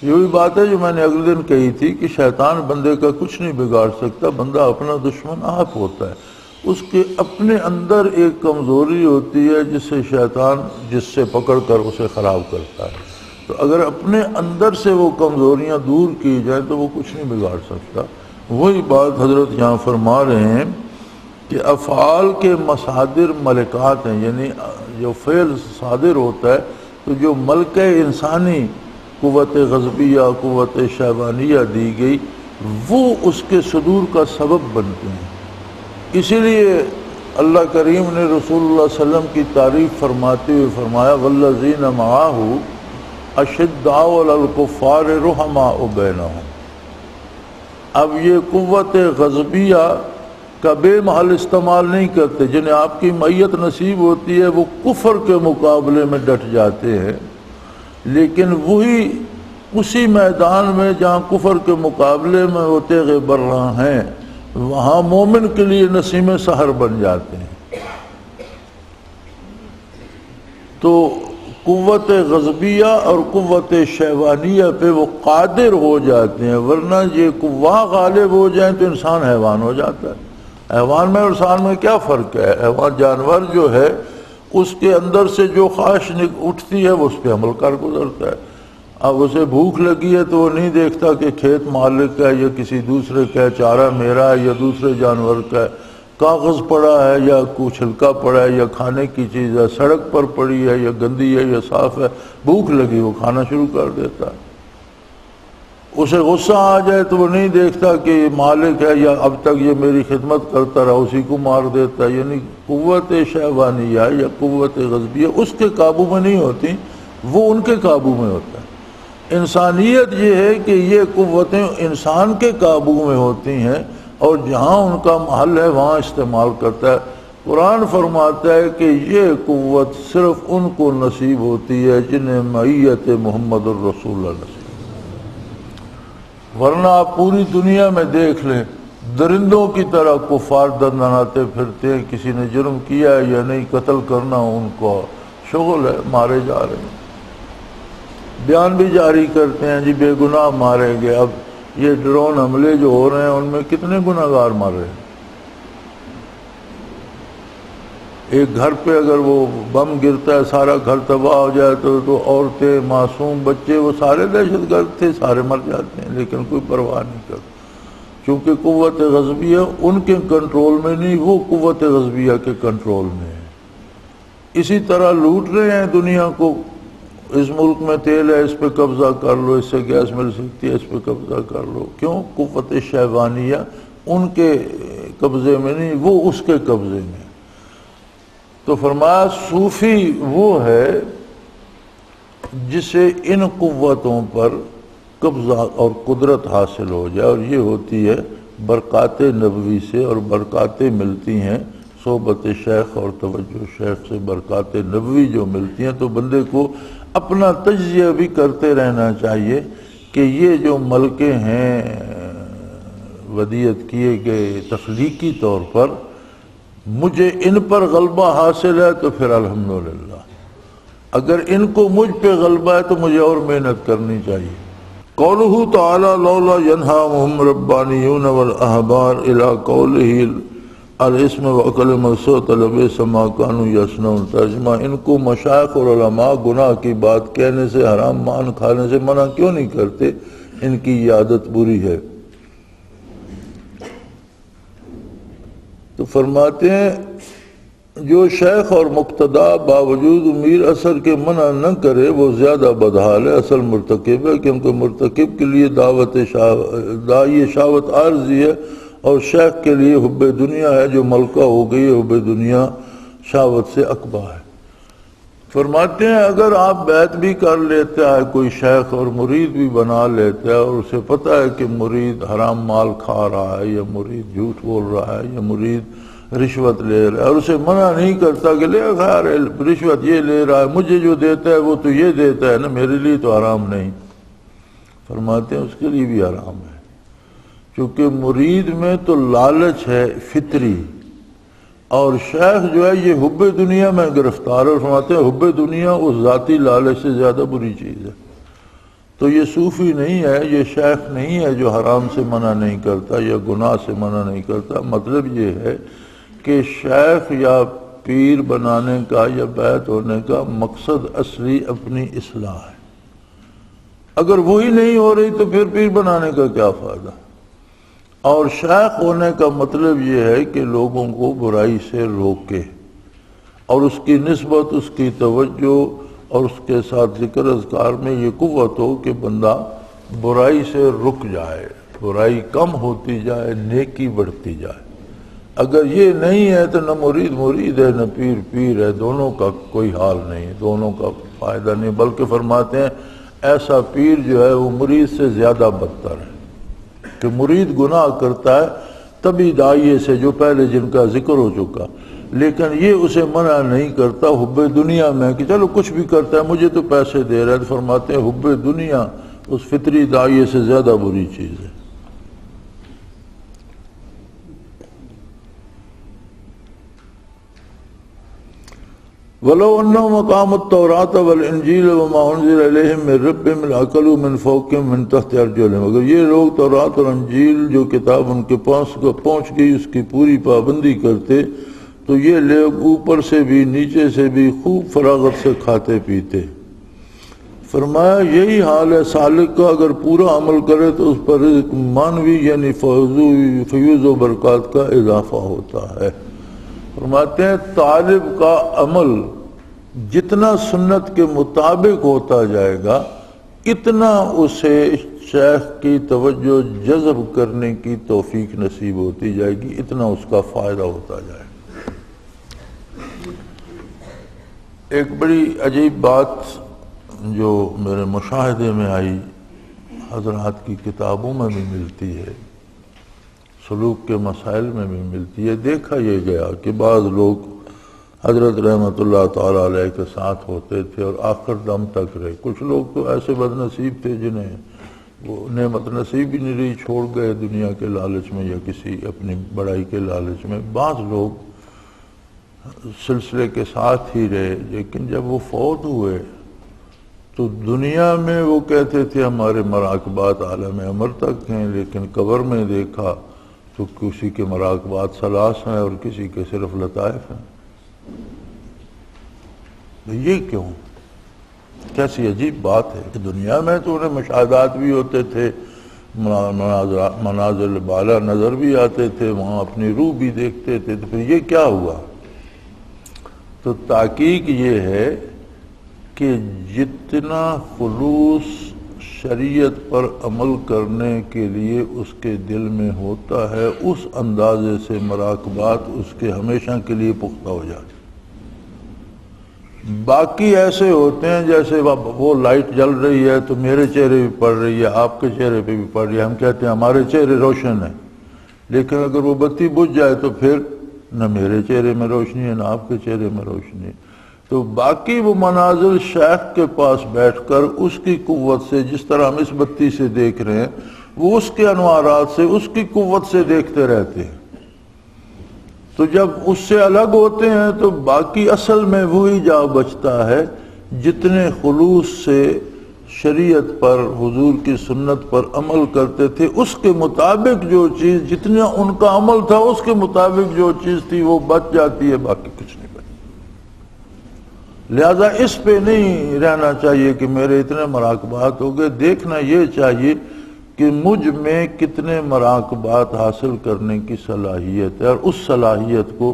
یہی بات ہے جو میں نے اگلے دن کہی تھی کہ شیطان بندے کا کچھ نہیں بگاڑ سکتا، بندہ اپنا دشمن آپ ہوتا ہے، اس کے اپنے اندر ایک کمزوری ہوتی ہے جس سے شیطان جس سے پکڑ کر اسے خراب کرتا ہے۔ تو اگر اپنے اندر سے وہ کمزوریاں دور کی جائیں تو وہ کچھ نہیں بگاڑ سکتا۔ وہی بات حضرت یہاں فرما رہے ہیں کہ افعال کے مصادر ملکات ہیں، یعنی جو فعل صادر ہوتا ہے تو جو ملکہ انسانی قوت غضبیہ قوت شہوانیہ دی گئی وہ اس کے صدور کا سبب بنتے ہیں۔ اسی لیے اللہ کریم نے رسول اللہ صلی اللہ علیہ وسلم کی تعریف فرماتے ہوئے فرمایا والذین معہ اشداء علی الکفار رحماء بینہم۔ اب یہ قوت غضبیہ کا بے محل استعمال نہیں کرتے، جنہیں آپ کی معیت نصیب ہوتی ہے وہ کفر کے مقابلے میں ڈٹ جاتے ہیں، لیکن وہی اسی میدان میں جہاں کفر کے مقابلے میں وہ تیغ برہاں ہیں وہاں مومن کے لیے نسیم سحر بن جاتے ہیں۔ تو قوت غضبیہ اور قوت شہوانیہ پہ وہ قادر ہو جاتے ہیں، ورنہ یہ وہاں غالب ہو جائیں تو انسان حیوان ہو جاتا ہے۔ حیوان میں اور انسان میں کیا فرق ہے؟ حیوان جانور جو ہے اس کے اندر سے جو خواہش اٹھتی ہے وہ اس پہ عمل کر گزرتا ہے، اب اسے بھوک لگی ہے تو وہ نہیں دیکھتا کہ کھیت مالک کا ہے یا کسی دوسرے کا ہے، چارہ میرا ہے یا دوسرے جانور کا ہے، کاغذ پڑا ہے یا کچھ چھلکا پڑا ہے یا کھانے کی چیز ہے، سڑک پر پڑی ہے یا گندی ہے یا صاف ہے، بھوک لگی وہ کھانا شروع کر دیتا ہے۔ اسے غصہ آ جائے تو وہ نہیں دیکھتا کہ یہ مالک ہے یا اب تک یہ میری خدمت کرتا رہا، اسی کو مار دیتا ہے۔ یعنی قوت شہوانیہ یا قوت غضبیہ اس کے قابو میں نہیں ہوتی، وہ ان کے قابو میں ہوتا ہے۔ انسانیت یہ ہے کہ یہ قوتیں انسان کے قابو میں ہوتی ہیں اور جہاں ان کا محل ہے وہاں استعمال کرتا ہے۔ قرآن فرماتا ہے کہ یہ قوت صرف ان کو نصیب ہوتی ہے جنہیں معیت محمد الرسول اللہ نصیب، ورنہ آپ پوری دنیا میں دیکھ لیں درندوں کی طرح کفار دندناتے پھرتے ہیں، کسی نے جرم کیا ہے یا نہیں، قتل کرنا ان کو شغل ہے، مارے جا رہے ہیں، بیان بھی جاری کرتے ہیں جی بے گناہ مارے گئے۔ اب یہ ڈرون حملے جو ہو رہے ہیں ان میں کتنے گناہ گار مر رہے ہیں؟ ایک گھر پہ اگر وہ بم گرتا ہے سارا گھر تباہ ہو جائے تو عورتیں، معصوم بچے، وہ سارے دہشت گرد تھے، سارے مر جاتے ہیں، لیکن کوئی پرواہ نہیں کرتا، چونکہ قوت غضبیہ ان کے کنٹرول میں نہیں، وہ قوت غضبیہ کے کنٹرول میں ہے۔ اسی طرح لوٹ رہے ہیں دنیا کو، اس ملک میں تیل ہے اس پہ قبضہ کر لو، اس سے گیس مل سکتی ہے اس پہ قبضہ کر لو۔ کیوں؟ قوت شہوانیہ ان کے قبضے میں نہیں، وہ اس کے قبضے میں۔ تو فرمایا صوفی وہ ہے جسے ان قوتوں پر قبضہ اور قدرت حاصل ہو جائے، اور یہ ہوتی ہے برکات نبوی سے، اور برکاتیں ملتی ہیں صحبت شیخ اور توجہ شیخ سے، برکات نبوی جو ملتی ہیں تو بندے کو اپنا تجزیہ بھی کرتے رہنا چاہیے کہ یہ جو ملکے ہیں ودیعت کیے گئے تخلیقی طور پر، مجھے ان پر غلبہ حاصل ہے تو پھر الحمدللہ، اگر ان کو مجھ پہ غلبہ ہے تو مجھے اور محنت کرنی چاہیے۔ قولہ تعالی لولا ینہاہم ربانیون والاحبار الی قولہ الاسم وکلمۃ السوء لبئس ما کانوا یصنعون۔ ترجمہ، ان کو مشائخ اور علماء گناہ کی بات کہنے سے، حرام مان کھانے سے منع کیوں نہیں کرتے؟ ان کی یہ عادت بری ہے۔ تو فرماتے ہیں جو شیخ اور مقتدا باوجود امیر اثر کے منع نہ کرے وہ زیادہ بدحال ہے، اصل مرتکب ہے، کیونکہ مرتکب کے لیے داعی شہوت عارضی ہے، اور شیخ کے لیے حب دنیا ہے جو ملکہ ہو گئی ہے، حب دنیا شہوت سے اکبا ہے۔ فرماتے ہیں اگر آپ بیعت بھی کر لیتا ہے کوئی شیخ اور مرید بھی بنا لیتا ہے، اور اسے پتہ ہے کہ مرید حرام مال کھا رہا ہے یا مرید جھوٹ بول رہا ہے یا مرید رشوت لے رہا ہے، اور اسے منع نہیں کرتا کہ لے خیر رشوت یہ لے رہا ہے، مجھے جو دیتا ہے وہ تو یہ دیتا ہے نا، میرے لیے تو حرام نہیں، فرماتے ہیں اس کے لیے بھی حرام ہے، کیونکہ مرید میں تو لالچ ہے فطری، اور شیخ جو ہے یہ حب دنیا میں گرفتار ہے، اور فرماتے ہیں حب دنیا اس ذاتی لالچ سے زیادہ بری چیز ہے۔ تو یہ صوفی نہیں ہے، یہ شیخ نہیں ہے جو حرام سے منع نہیں کرتا یا گناہ سے منع نہیں کرتا۔ مطلب یہ ہے کہ شیخ یا پیر بنانے کا یا بیعت ہونے کا مقصد اصلی اپنی اصلاح ہے، اگر وہی نہیں ہو رہی تو پھر پیر بنانے کا کیا فائدہ؟ اور شیخ ہونے کا مطلب یہ ہے کہ لوگوں کو برائی سے روکے، اور اس کی نسبت، اس کی توجہ اور اس کے ساتھ ذکر اذکار میں یہ قوت ہو کہ بندہ برائی سے رک جائے، برائی کم ہوتی جائے، نیکی بڑھتی جائے۔ اگر یہ نہیں ہے تو نہ مرید مرید ہے، نہ پیر پیر ہے، دونوں کا کوئی حال نہیں، دونوں کا فائدہ نہیں، بلکہ فرماتے ہیں ایسا پیر جو ہے وہ مرید سے زیادہ بدتر ہے، کہ مرید گناہ کرتا ہے تبھی داعیے سے جو پہلے جن کا ذکر ہو چکا، لیکن یہ اسے منع نہیں کرتا حب دنیا میں کہ چلو کچھ بھی کرتا ہے مجھے تو پیسے دے رہا ہے، تو فرماتے ہیں حب دنیا اس فطری داعیے سے زیادہ بری چیز ہے۔ وَلَوْ أَنَّهُمْ أَقَامُوا التَّوْرَاةَ وَالْإِنْجِيلَ وَمَا أُنزِلَ إِلَيْهِمْ مِنْ رَبِّهِمْ لَأَكَلُوا مِنْ فَوْقِهِمْ مِنْ تَحْتِ أَرْجُلِهِمْ۔ اگر یہ لوگ تورات اور انجیل جو کتاب ان کے پاس پہنچ گئی اس کی پوری پابندی کرتے تو یہ لوگ اوپر سے بھی نیچے سے بھی خوب فراغت سے کھاتے پیتے۔ فرمایا یہی حال ہے سالک کا، اگر پورا عمل کرے تو اس پر رزق مانوی یعنی فیوز و برکات کا اضافہ ہوتا ہے۔ فرماتے ہیں طالب کا عمل جتنا سنت کے مطابق ہوتا جائے گا اتنا اسے شیخ کی توجہ جذب کرنے کی توفیق نصیب ہوتی جائے گی، اتنا اس کا فائدہ ہوتا جائے گا۔ ایک بڑی عجیب بات جو میرے مشاہدے میں آئی، حضرات کی کتابوں میں بھی ملتی ہے، سلوک کے مسائل میں بھی ملتی ہے، دیکھا یہ گیا کہ بعض لوگ حضرت رحمت اللہ تعالیٰ علیہ کے ساتھ ہوتے تھے اور آخر دم تک رہے۔ کچھ لوگ تو ایسے بد نصیب تھے جنہیں وہ نعمت نصیب ہی نہیں رہی، چھوڑ گئے دنیا کے لالچ میں یا کسی اپنی بڑائی کے لالچ میں۔ بعض لوگ سلسلے کے ساتھ ہی رہے، لیکن جب وہ فوت ہوئے تو دنیا میں وہ کہتے تھے ہمارے مراقبات عالم امر تک ہیں، لیکن قبر میں دیکھا تو کسی کے مراقبات ثلاث ہیں اور کسی کے صرف لطائف ہیں۔ یہ کیوں؟ کیسی عجیب بات ہے کہ دنیا میں تو انہیں مشاہدات بھی ہوتے تھے، مناظر بالا نظر بھی آتے تھے، وہاں اپنی روح بھی دیکھتے تھے، تو پھر یہ کیا ہوا؟ تو تحقیق یہ ہے کہ جتنا خلوص شریعت پر عمل کرنے کے لیے اس کے دل میں ہوتا ہے اس اندازے سے مراقبات اس کے ہمیشہ کے لیے پختہ ہو جاتے۔ باقی ایسے ہوتے ہیں جیسے وہ لائٹ جل رہی ہے تو میرے چہرے بھی پڑ رہی ہے، آپ کے چہرے پہ بھی پڑ رہی ہے، ہم کہتے ہیں ہمارے چہرے روشن ہیں، لیکن اگر وہ بتی بجھ جائے تو پھر نہ میرے چہرے میں روشنی ہے نہ آپ کے چہرے میں روشنی ہے۔ تو باقی وہ مناظر شیخ کے پاس بیٹھ کر اس کی قوت سے، جس طرح ہم اس بتی سے دیکھ رہے ہیں، وہ اس کے انوارات سے، اس کی قوت سے دیکھتے رہتے ہیں۔ تو جب اس سے الگ ہوتے ہیں تو باقی اصل میں وہی جا بچتا ہے جتنے خلوص سے شریعت پر، حضور کی سنت پر عمل کرتے تھے، اس کے مطابق جو چیز، جتنا ان کا عمل تھا اس کے مطابق جو چیز تھی وہ بچ جاتی ہے، باقی کچھ نہیں بچ۔ لہذا اس پہ نہیں رہنا چاہیے کہ میرے اتنے مراقبات ہو گئے، دیکھنا یہ چاہیے کہ مجھ میں کتنے مراقبات حاصل کرنے کی صلاحیت ہے، اور اس صلاحیت کو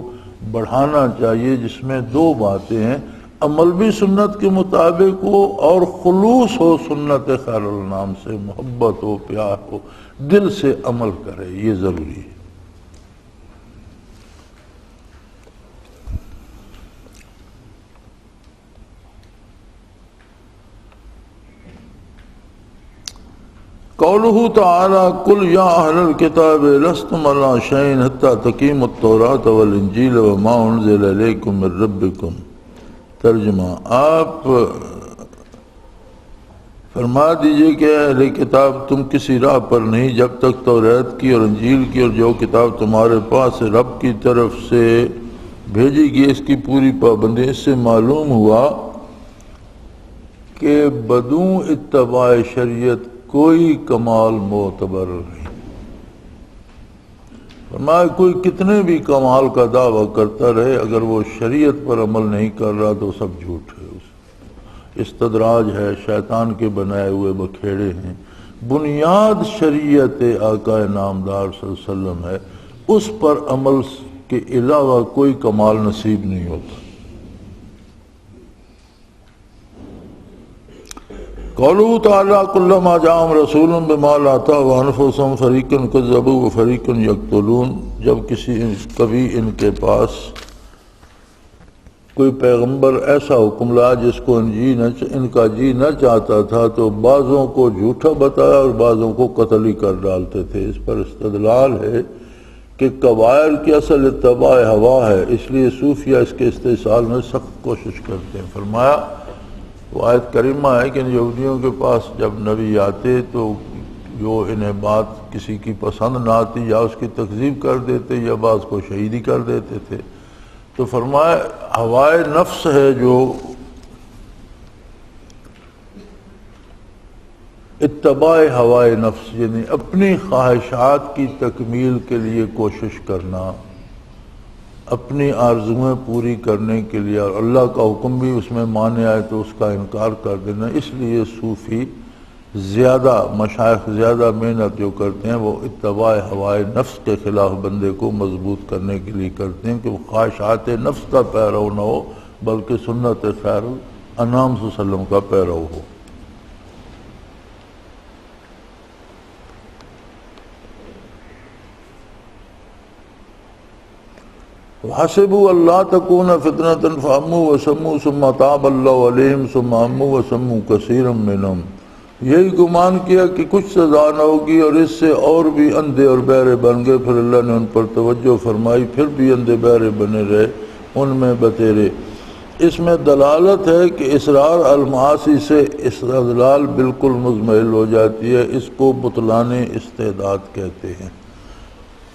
بڑھانا چاہیے، جس میں دو باتیں ہیں، عمل بھی سنت کے مطابق ہو اور خلوص ہو، سنت خیر النام سے محبت ہو، پیار ہو، دل سے عمل کرے، یہ ضروری ہے۔ قولہ تعالی قل یا اہل الکتاب لستم علی شیء حتی تقیموا التوراۃ والانجیل وما انزل الیکم من ربکم۔ ترجمہ، آپ فرما دیجئے کہ اہل کتاب تم کسی راہ پر نہیں جب تک توریت کی اور انجیل کی اور جو کتاب تمہارے پاس رب کی طرف سے بھیجی گئی اس کی پوری پابندی۔ اس سے معلوم ہوا کہ بدون اتباع شریعت کوئی کمال معتبر نہیں۔ فرمایا کوئی کتنے بھی کمال کا دعویٰ کرتا رہے، اگر وہ شریعت پر عمل نہیں کر رہا تو سب جھوٹ ہے، استدراج ہے، شیطان کے بنائے ہوئے بکھیڑے ہیں۔ بنیاد شریعت آقا نامدار صلی اللہ علیہ وسلم ہے، اس پر عمل کے علاوہ کوئی کمال نصیب نہیں ہوتا۔ قولہ تعالی کلما جاءہم رسول بما لا تہوی انفسہم فریقا کذبوا وفریقا یقتلون۔ جب کبھی ان کے پاس کوئی پیغمبر ایسا حکم لایا جس کو ان کا جی نہ چاہتا تھا تو بعضوں کو جھوٹا بتایا اور بعضوں کو قتل ہی کر ڈالتے تھے۔ اس پر استدلال ہے کہ کبائر کی اصل اتباع ہوا ہے، اس لیے صوفیہ اس کے استحصال میں سخت کوشش کرتے ہیں۔ فرمایا وہ آیت کریمہ ہے کہ یہودیوں کے پاس جب نبی آتے تو جو انہیں بات کسی کی پسند نہ آتی یا اس کی تکذیب کر دیتے یا بعض کو شہید ہی کر دیتے تھے۔ تو فرمایا ہوائے نفس ہے جو اتباع ہوائے نفس، یعنی اپنی خواہشات کی تکمیل کے لیے کوشش کرنا، اپنی آرزویں پوری کرنے کے لیے، اور اللہ کا حکم بھی اس میں مانے آئے تو اس کا انکار کر دینا. اس لیے صوفی زیادہ مشائخ زیادہ محنت جو کرتے ہیں وہ اتباع ہوائے نفس کے خلاف بندے کو مضبوط کرنے کے لیے کرتے ہیں کہ وہ خواہشات نفس کا پیرو نہ ہو بلکہ سنت خیر الانام صلی اللہ علیہ وسلم کا پیرو ہو. حسبوا اللہ تکون فتنۃ فعموا وسموا ثم تاب اللہ علیہم ثم عموا وسموا کثیرا منہم. یہی گمان کیا کہ کچھ سزا نہ ہوگی اور اس سے اور بھی اندھے اور بہرے بن گئے، پھر اللہ نے ان پر توجہ فرمائی، پھر بھی اندھے بہرے بنے رہے، ان میں بتیرے. اس میں دلالت ہے کہ اصرار المعاصی سے استدلال بالکل مزمحل ہو جاتی ہے. اس کو بطلان استعداد کہتے ہیں.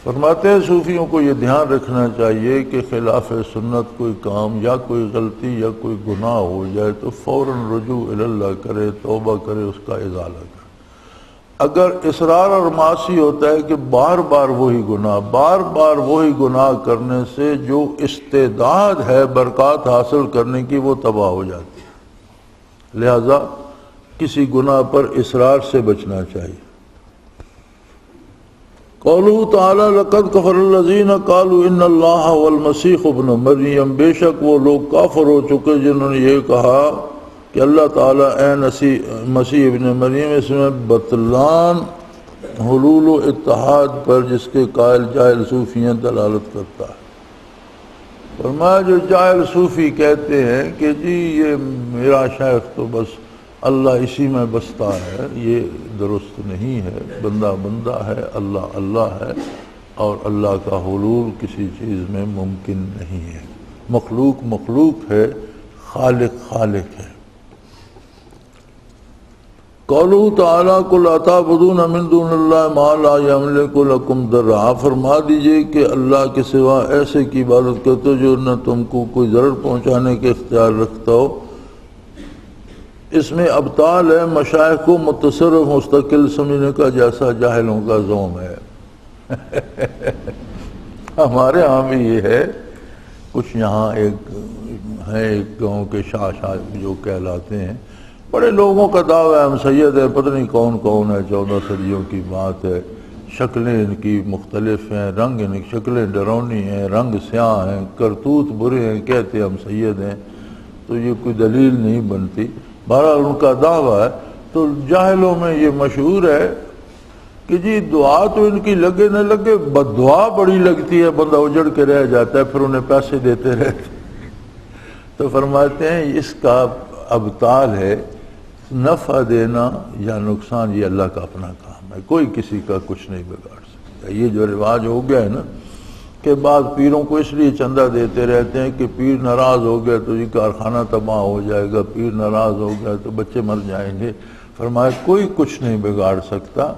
فرماتے ہیں صوفیوں کو یہ دھیان رکھنا چاہیے کہ خلاف سنت کوئی کام یا کوئی غلطی یا کوئی گناہ ہو جائے تو فوراً رجوع اللہ کرے، توبہ کرے، اس کا ازالہ کرے. اگر اصرار اور معاصی ہوتا ہے کہ بار بار وہی گناہ کرنے سے جو استعداد ہے برکات حاصل کرنے کی وہ تباہ ہو جاتی ہے. لہذا کسی گناہ پر اصرار سے بچنا چاہیے. قوله تعالی لقد کفر الذین قالوا ان اللہ والمسیح ابن مریم، بے شک وہ لوگ کافر ہو چکے جنہوں نے یہ کہا کہ اللہ تعالیٰ مسیح ابن مریم. اس میں بطلان حلول و اتحاد پر جس کے قائل جاہل صوفیاں دلالت کرتا ہے. فرمایا جو جاہل صوفی کہتے ہیں کہ جی یہ میرا شیخ تو بس اللہ اسی میں بستا ہے، یہ درست نہیں ہے. بندہ بندہ ہے، اللہ اللہ ہے، اور اللہ کا حلول کسی چیز میں ممکن نہیں ہے. مخلوق مخلوق ہے، خالق خالق ہے. قوله تعالیٰ قل اتعبدون من دون اللہ ما لا یملک لکم ضرا، فرما دیجئے کہ اللہ کے سوا ایسے کی عبادت کرتے ہو جو نہ تم کو کوئی ضرر پہنچانے کے اختیار رکھتا ہو. اس میں ابطال ہے، مشائخ کو متصرف مستقل سمجھنے کا جیسا جاہلوں کا زوم ہے. ہمارے ہاں بھی یہ ہے. کچھ یہاں ایک گاؤں کے شاہ جو کہلاتے ہیں، بڑے لوگوں کا دعویٰ ہے ہم سید ہیں، پتہ نہیں کون کون ہے، 14 صدیوں کی بات ہے. شکلیں ان کی مختلف ہیں، رنگ ان کی شکلیں ڈرونی ہیں، رنگ سیاہ ہیں، کرتوت برے ہیں، کہتے ہم سید ہیں. تو یہ کوئی دلیل نہیں بنتی. بہرحال ان کا دعویٰ ہے. تو جاہلوں میں یہ مشہور ہے کہ جی دعا تو ان کی لگے نہ لگے، بد دعا بڑی لگتی ہے، بندہ اجڑ کے رہ جاتا ہے، پھر انہیں پیسے دیتے رہتے. تو فرماتے ہیں اس کا ابطال ہے نفع دینا یا نقصان، یہ اللہ کا اپنا کام ہے، کوئی کسی کا کچھ نہیں بگاڑ سکتا. یہ جو رواج ہو گیا ہے نا کہ بعض پیروں کو اس لیے چندہ دیتے رہتے ہیں کہ پیر ناراض ہو گیا تو یہ کارخانہ تباہ ہو جائے گا، پیر ناراض ہو گیا تو بچے مر جائیں گے. فرمایا کوئی کچھ نہیں بگاڑ سکتا،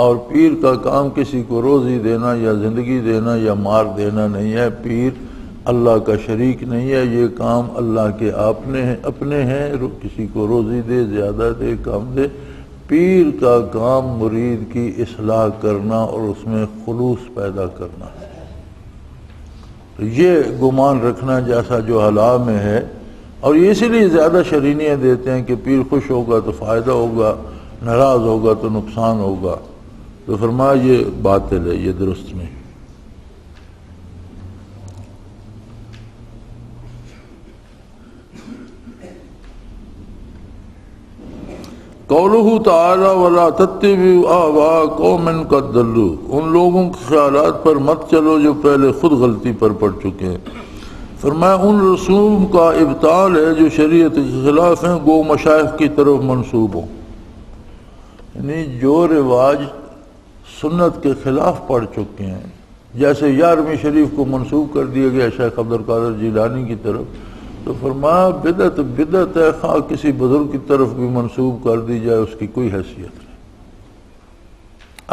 اور پیر کا کام کسی کو روزی دینا یا زندگی دینا یا مار دینا نہیں ہے. پیر اللہ کا شریک نہیں ہے، یہ کام اللہ کے اپنے ہیں. کسی کو روزی دے، زیادہ دے، کم دے. پیر کا کام مرید کی اصلاح کرنا اور اس میں خلوص پیدا کرنا ہے. یہ گمان رکھنا جیسا جو حلا میں ہے، اور یہ اسی لیے زیادہ شرینیاں دیتے ہیں کہ پیر خوش ہوگا تو فائدہ ہوگا، ناراض ہوگا تو نقصان ہوگا. تو فرمایا یہ باطل ہے، یہ درست نہیں. قولہ تعالی ولا تتبعوا اہواء قوم قد ضلوا، ان لوگوں کے خیالات پر مت چلو جو پہلے خود غلطی پر پڑ چکے ہیں. فرمایا ان رسوم کا ابطال ہے جو شریعت کے خلاف ہیں، گو مشائخ کی طرف منسوب ہوں. یعنی جو رواج سنت کے خلاف پڑ چکے ہیں، جیسے 11ویں شریف کو منسوب کر دیا گیا شیخ عبد القادر جیلانی کی طرف، تو فرمایا بدعت ہے، خواہ کسی بزرگ کی طرف بھی منسوب کر دی جائے اس کی کوئی حیثیت نہیں.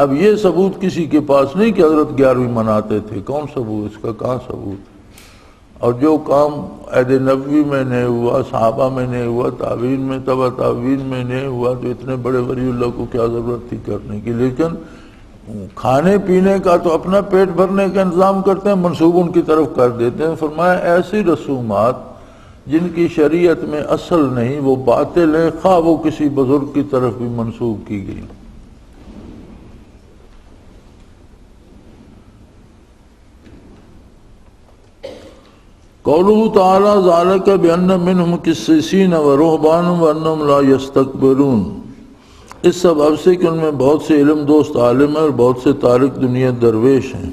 اب یہ ثبوت کسی کے پاس نہیں کہ حضرت 11ویں مناتے تھے. کون ثبوت اس کا؟ کہاں ثبوت؟ اور جو کام عہد نبوی میں نہیں ہوا، صحابہ میں نہیں ہوا، تابعین میں، تبع تابعین میں نہیں ہوا، تو اتنے بڑے ولی اللہ کو کیا ضرورت تھی کرنے کی؟ لیکن کھانے پینے کا تو اپنا پیٹ بھرنے کا انتظام کرتے ہیں، منسوب ان کی طرف کر دیتے ہیں۔ فرمایا ایسی رسومات جن کی شریعت میں اصل نہیں وہ باطل ہیں، خواہ وہ کسی بزرگ کی طرف بھی منسوب کی گئی۔ قولہ تعالی ذالک بأن منہم قسیسین ورہبان وانہم لا یستکبرون، اس سبب سے کہ ان میں بہت سے علم دوست عالم ہیں اور بہت سے تارک دنیا درویش ہیں،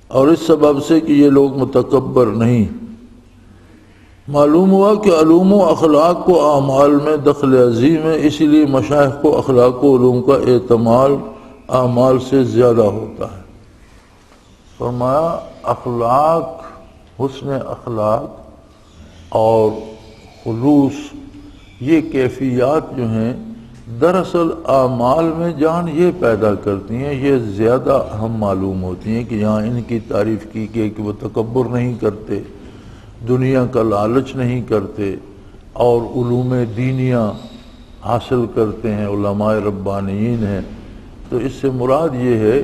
اور اس سبب سے کہ یہ لوگ متکبر نہیں۔ معلوم ہوا کہ علوم و اخلاق کو اعمال میں دخل عظیم ہے، اسی لیے مشائخ کو اخلاق و علوم کا اعتماد اعمال سے زیادہ ہوتا ہے۔ فرمایا اخلاق، حسن اخلاق اور خلوص، یہ کیفیات جو ہیں دراصل اعمال میں جان یہ پیدا کرتی ہیں، یہ زیادہ اہم معلوم ہوتی ہیں کہ یہاں ان کی تعریف کی کہ وہ تکبر نہیں کرتے، دنیا کا لالچ نہیں کرتے، اور علوم دینیہ حاصل کرتے ہیں، علماء ربانیین ہیں۔ تو اس سے مراد یہ ہے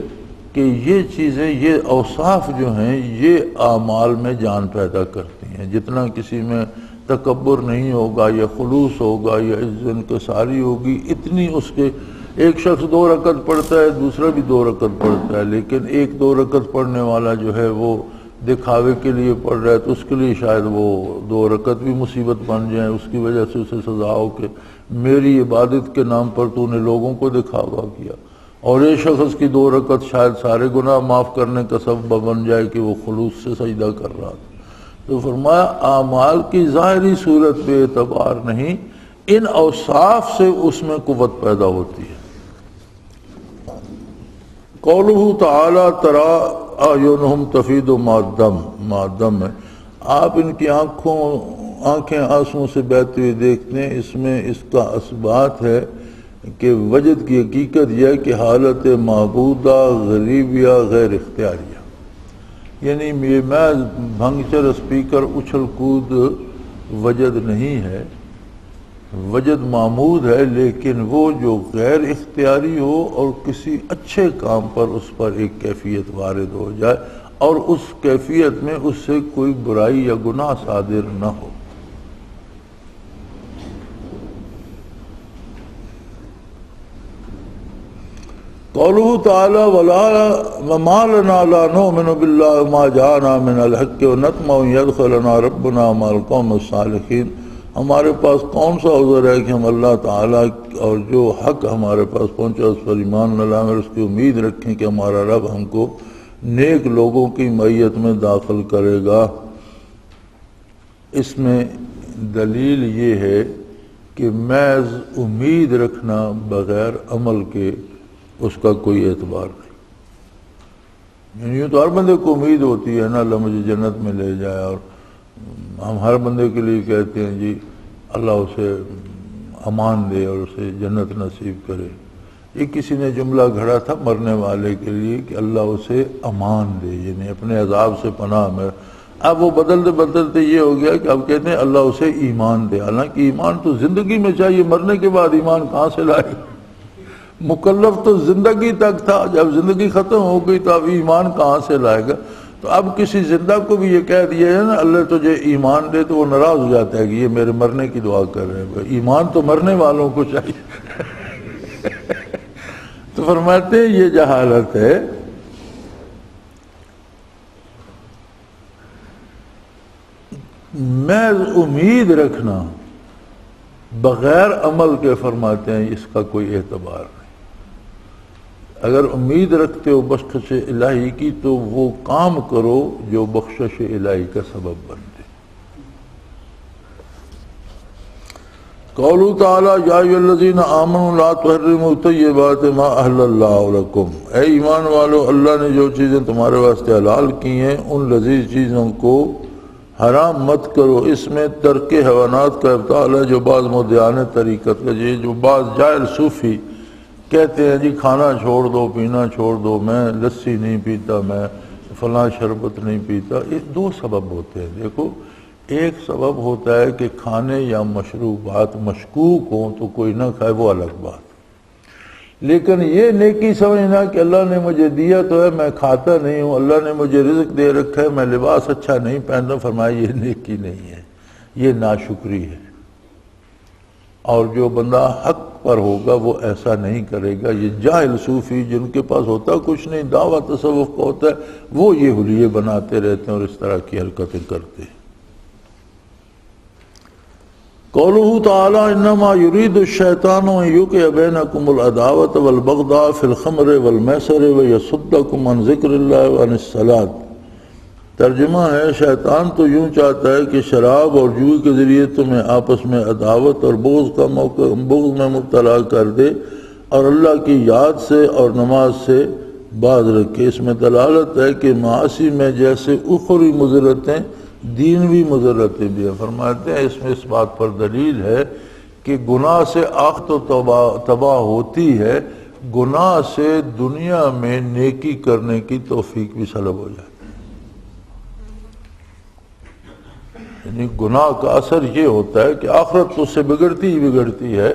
کہ یہ چیزیں، یہ اوصاف جو ہیں یہ اعمال میں جان پیدا کرتی ہیں۔ جتنا کسی میں تکبر نہیں ہوگا یا خلوص ہوگا یا عزت انکساری ہوگی، اتنی اس کے ایک شخص 2 رکعت پڑھتا ہے، دوسرا بھی 2 رکعت پڑھتا ہے، لیکن ایک 2 رکعت پڑھنے والا جو ہے وہ دکھاوے کے لیے پڑھ رہا ہے تو اس کے لیے شاید وہ 2 رکعت بھی مصیبت بن جائیں، اس کی وجہ سے اسے سزا ہو کہ میری عبادت کے نام پر تو نے لوگوں کو دکھاوا کیا، اور ایک شخص کی 2 رکعت شاید سارے گناہ معاف کرنے کا سبب بن جائے کہ وہ خلوص سے سجدہ کر رہا تھا۔ تو فرمایا اعمال کی ظاہری صورت بے اعتبار نہیں، ان اوصاف سے اس میں قوت پیدا ہوتی ہے۔ قولہ تعالی ترا اعینہم تفیض مع الدم ہے، آپ ان کی آنکھیں آنسوں سے بہتے ہوئے دیکھتے ہیں، اس میں اس کا اثبات ہے کہ وجد کی حقیقت یہ ہے کہ حالت معبودہ غریبیہ غیر اختیاریہ، یعنی یہ محض بھنگچر اسپیکر اچھل کود وجد نہیں ہے، وجد معمود ہے، لیکن وہ جو غیر اختیاری ہو اور کسی اچھے کام پر اس پر ایک کیفیت وارد ہو جائے اور اس کیفیت میں اس سے کوئی برائی یا گناہ صادر نہ ہو۔ قولہ تعالی وما لنا لا نؤمن باللہ ما جاءنا من الحق ونطمع ان يدخلنا ربنا مع القوم الصالحین، ہمارے پاس کون سا عذر ہے کہ ہم اللہ تعالیٰ اور جو حق ہمارے پاس پہنچا اس پر ایمان نہ لائیں اور اس کی امید رکھیں کہ ہمارا رب ہم کو نیک لوگوں کی معیت میں داخل کرے گا۔ اس میں دلیل یہ ہے کہ محض امید رکھنا بغیر عمل کے اس کا کوئی اعتبار نہیں۔ یوں تو ہر بندے کو امید ہوتی ہے نا اللہ مجھے جنت میں لے جائے، اور ہم ہر بندے کے لیے کہتے ہیں جی اللہ اسے امان دے اور اسے جنت نصیب کرے۔ یہ کسی نے جملہ گھڑا تھا مرنے والے کے لیے کہ اللہ اسے امان دے، یعنی اپنے عذاب سے پناہ میں۔ اب وہ بدلتے بدلتے یہ ہو گیا کہ اب کہتے ہیں اللہ اسے ایمان دے، حالانکہ ایمان تو زندگی میں چاہیے، مرنے کے بعد ایمان کہاں سے لائے؟ مکلف تو زندگی تک تھا، جب زندگی ختم ہو گئی تو اب ایمان کہاں سے لائے گا؟ تو اب کسی زندہ کو بھی یہ کہہ دیا ہے نا اللہ تجھے ایمان دے تو وہ ناراض ہو جاتا ہے کہ یہ میرے مرنے کی دعا کر رہے ہیں، ایمان تو مرنے والوں کو چاہیے۔ تو فرماتے ہیں یہ جہالت ہے۔ محض امید رکھنا بغیر عمل کے فرماتے ہیں اس کا کوئی اعتبار نہیں۔ اگر امید رکھتے ہو بخشش الہی کی تو وہ کام کرو جو بخشش الہی کا سبب بن جائے۔ قولہ تعالی یا ایھا الذین آمنوا لا تحرموا طیبات ما احل اللہ لکم، اے ایمان والو اللہ نے جو چیزیں تمہارے واسطے حلال کی ہیں ان لذیذ چیزوں کو حرام مت کرو۔ اس میں ترک حیوانات کا ابطال ہے جو بعض مدعیان طریقت کا، جو بعض جاہل صوفی کہتے ہیں جی کھانا چھوڑ دو، پینا چھوڑ دو، میں لسی نہیں پیتا، میں فلاں شربت نہیں پیتا۔ یہ 2 سبب ہوتے ہیں۔ دیکھو ایک سبب ہوتا ہے کہ کھانے یا مشروبات مشکوک ہوں تو کوئی نہ کھائے، وہ الگ بات، لیکن یہ نیکی سمجھنا کہ اللہ نے مجھے دیا تو ہے، میں کھاتا نہیں ہوں، اللہ نے مجھے رزق دے رکھا ہے، میں لباس اچھا نہیں پہنتا، فرمایا یہ نیکی نہیں ہے، یہ ناشکری ہے۔ اور جو بندہ حق پر ہوگا وہ ایسا نہیں کرے گا۔ یہ جاہل صوفی جن کے پاس ہوتا کچھ نہیں، دعویٰ تصوف کا ہوتا ہے، وہ یہ حلیے بناتے رہتے ہیں اور اس طرح کی حرکتیں کرتے ہیں۔ قولہ تعالی انما یرید الشیطان ان یوقع بینکم العداوۃ والبغضاء فی الخمر والمیسر ویصدکم عن ذکر اللہ وعن الصلاۃ۔ ترجمہ ہے، شیطان تو یوں چاہتا ہے کہ شراب اور جوئے کے ذریعے تمہیں آپس میں عداوت اور بغض میں مبتلا کر دے اور اللہ کی یاد سے اور نماز سے باز رکھے۔ اس میں دلالت ہے کہ معاصی میں جیسے اخروی مضرتیں دینوی مضرتیں بھی ہیں۔ فرماتے ہیں اس میں اس بات پر دلیل ہے کہ گناہ سے آخرت تو تباہ ہوتی ہے، گناہ سے دنیا میں نیکی کرنے کی توفیق بھی سلب ہو جاتی ہے۔ یعنی گناہ کا اثر یہ ہوتا ہے کہ آخرت تو اس سے بگڑتی ہی بگڑتی ہے،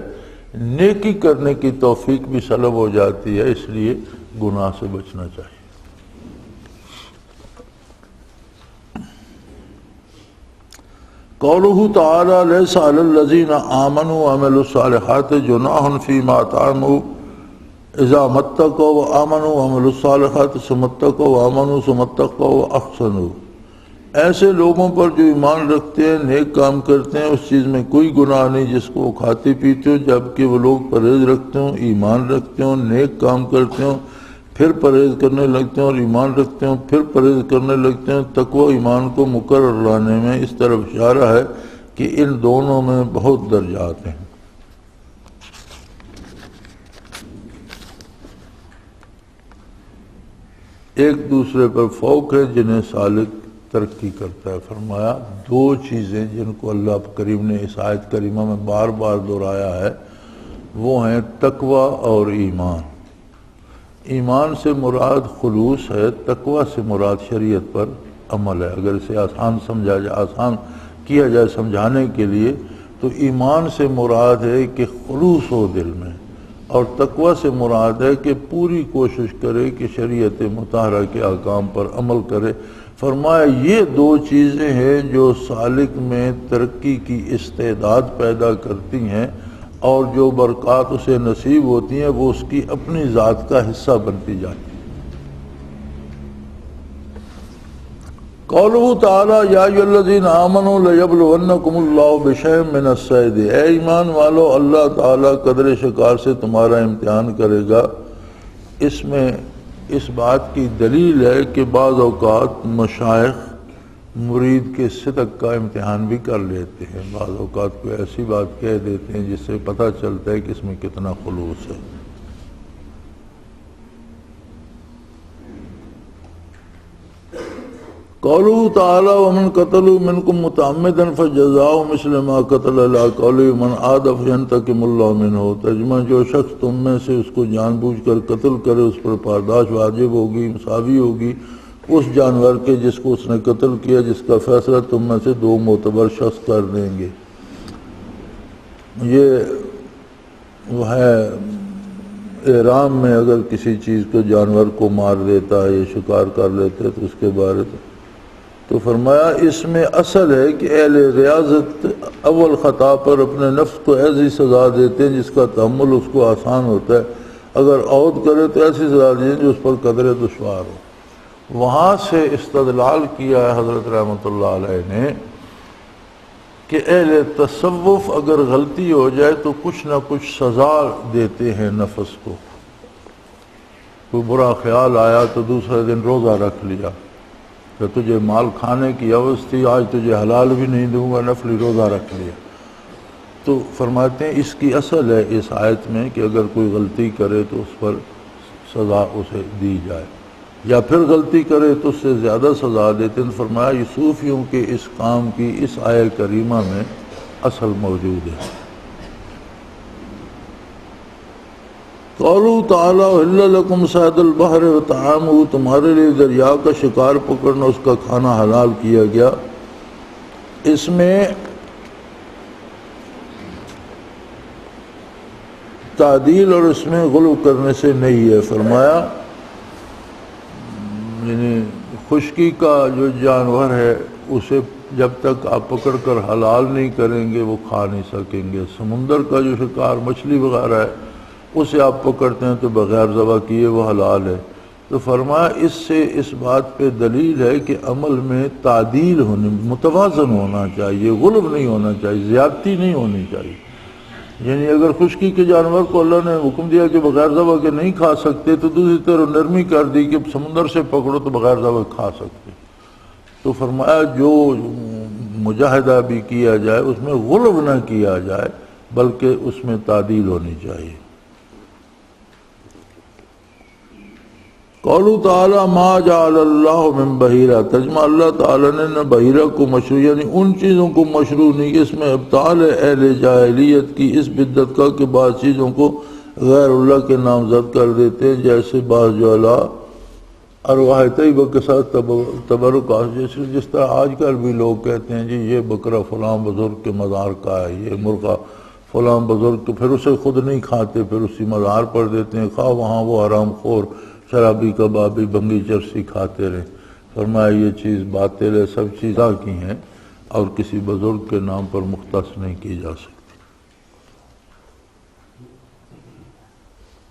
نیکی کرنے کی توفیق بھی سلب ہو جاتی ہے، اس لیے گناہ سے بچنا چاہیے۔ قولہ تعالی لیس علی الذین آمنوا وعملوا الصالحات جناح فیما اطعموا اذا ما اتقوا وآمنوا وعملوا الصالحات ثم اتقوا وآمنوا ثم اتقوا واحسنوا۔ ایسے لوگوں پر جو ایمان رکھتے ہیں، نیک کام کرتے ہیں، اس چیز میں کوئی گناہ نہیں جس کو وہ کھاتے پیتے ہوں، جبکہ وہ لوگ پرہیز رکھتے ہوں، ایمان رکھتے ہوں، نیک کام کرتے ہوں، پھر پرہیز کرنے لگتے ہیں، اور ایمان رکھتے ہوں پھر پرہیز کرنے لگتے ہیں۔ تقوی ایمان کو مقرر لانے میں اس طرف اشارہ ہے کہ ان دونوں میں بہت درجات ہیں۔ ایک دوسرے پر فوق ہے جنہیں سالک ترقی کرتا ہے۔ فرمایا دو چیزیں جن کو اللہ کریم نے اس آیت کریمہ میں بار بار دہرایا ہے، وہ ہیں تقوی اور ایمان۔ ایمان سے مراد خلوص ہے، تقوی سے مراد شریعت پر عمل ہے۔ اگر اسے آسان سمجھا جائے، آسان کیا جائے سمجھانے کے لیے، تو ایمان سے مراد ہے کہ خلوص ہو دل میں، اور تقوی سے مراد ہے کہ پوری کوشش کرے کہ شریعت مطہرہ کے احکام پر عمل کرے۔ فرمایا یہ دو چیزیں ہیں جو سالک میں ترقی کی استعداد پیدا کرتی ہیں، اور جو برکات اسے نصیب ہوتی ہیں وہ اس کی اپنی ذات کا حصہ بنتی جاتی ہیں۔ قولہ تعالی یا ایھا الذین آمنوا لیبلونکم اللہ بشیء من الصید۔ اے ایمان والو، اللہ تعالیٰ قدر شکار سے تمہارا امتحان کرے گا۔ اس میں اس بات کی دلیل ہے کہ بعض اوقات مشائخ مرید کے صدق کا امتحان بھی کر لیتے ہیں، بعض اوقات کوئی ایسی بات کہہ دیتے ہیں جس سے پتہ چلتا ہے کہ اس میں کتنا خلوص ہے۔ قولہ تعالی ومن قتل منکم متعمدا فجزاء مثل ما قتل لا قوله من عاد فینتقم اللہ منہ۔ ترجمہ جو شخص تم میں سے اس کو جان بوجھ کر قتل کرے اس پر پاداش واجب ہوگی، مساوی ہوگی اس جانور کے جس کو اس نے قتل کیا، جس کا فیصلہ تم میں سے دو معتبر شخص کر دیں گے۔ یہ وہ ہے احرام میں اگر کسی چیز کو جانور کو مار دیتا ہے یا شکار کر لیتا ہے تو اس کے بارے تو فرمایا اس میں اصل ہے کہ اہل ریاضت اول خطا پر اپنے نفس کو ایسی سزا دیتے ہیں جس کا تحمل اس کو آسان ہوتا ہے، اگر عود کرے تو ایسی سزا دیں جو اس پر قدر دشوار ہو۔ وہاں سے استدلال کیا ہے حضرت رحمۃ اللہ علیہ نے کہ اہل تصوف اگر غلطی ہو جائے تو کچھ نہ کچھ سزا دیتے ہیں نفس کو۔ کوئی برا خیال آیا تو دوسرے دن روزہ رکھ لیا، کہ تجھے مال کھانے کی ہوس تھی، آج تجھے حلال بھی نہیں دوں گا، نفلی روزہ رکھ لیا۔ تو فرماتے ہیں اس کی اصل ہے اس آیت میں کہ اگر کوئی غلطی کرے تو اس پر سزا اسے دی جائے، یا پھر غلطی کرے تو اس سے زیادہ سزا دیتے ہیں۔ فرمایا یہ صوفیوں کے اس کام کی اس آیت کریمہ میں اصل موجود ہے۔ قولہ تعالی احل لکم صید البحر وطعامہ، تمہارے لیے دریا کا شکار پکڑنا اس کا کھانا حلال کیا گیا۔ اس میں تعدیل اور اس میں غلو کرنے سے نہیں ہے۔ فرمایا یعنی خشکی کا جو جانور ہے اسے جب تک آپ پکڑ کر حلال نہیں کریں گے وہ کھا نہیں سکیں گے۔ سمندر کا جو شکار مچھلی وغیرہ ہے اسے آپ پکڑتے ہیں تو بغیر ذبح کیے وہ حلال ہے۔ تو فرمایا اس سے اس بات پہ دلیل ہے کہ عمل میں تعدیل ہونے، متوازن ہونا چاہیے، غلب نہیں ہونا چاہیے، زیادتی نہیں ہونی چاہیے۔ یعنی اگر خشکی کے جانور کو اللہ نے حکم دیا کہ بغیر ذبح کے نہیں کھا سکتے تو دوسری طرف نرمی کر دی کہ سمندر سے پکڑو تو بغیر ذبح کھا سکتے۔ تو فرمایا جو مجاہدہ بھی کیا جائے اس میں غلب نہ کیا جائے بلکہ اس میں تعدیل ہونی چاہیے۔ قولو تعالی ما جعل اللہ من بحیرہ، ترجمہ اللہ تعالیٰ نے نہ بحیرہ کو مشروع یعنی ان چیزوں کو مشروع نہیں کہ اس میں ابطال اہل جاہلیت کی اس بدعت کا کہ بعض چیزوں کو غیر اللہ کے نامزد کر دیتے ہیں، جیسے بعض جو ارواح طیبہ کے ساتھ تبرک، جس طرح آج کل بھی لوگ کہتے ہیں جی یہ بکرا فلاں بزرگ کے مزار کا ہے، یہ مرغہ فلاں بزرگ کے، پھر اسے خود نہیں کھاتے، پھر اسی مزار پر دیتے ہیں، خواہ وہاں وہ حرام خور شرابی کبابی بنگی چرسی کھاتے رہے۔ فرمایا یہ چیز باطل ہے، سب چیزاں کی ہیں اور کسی بزرگ کے نام پر مختص نہیں کی جا سکتی۔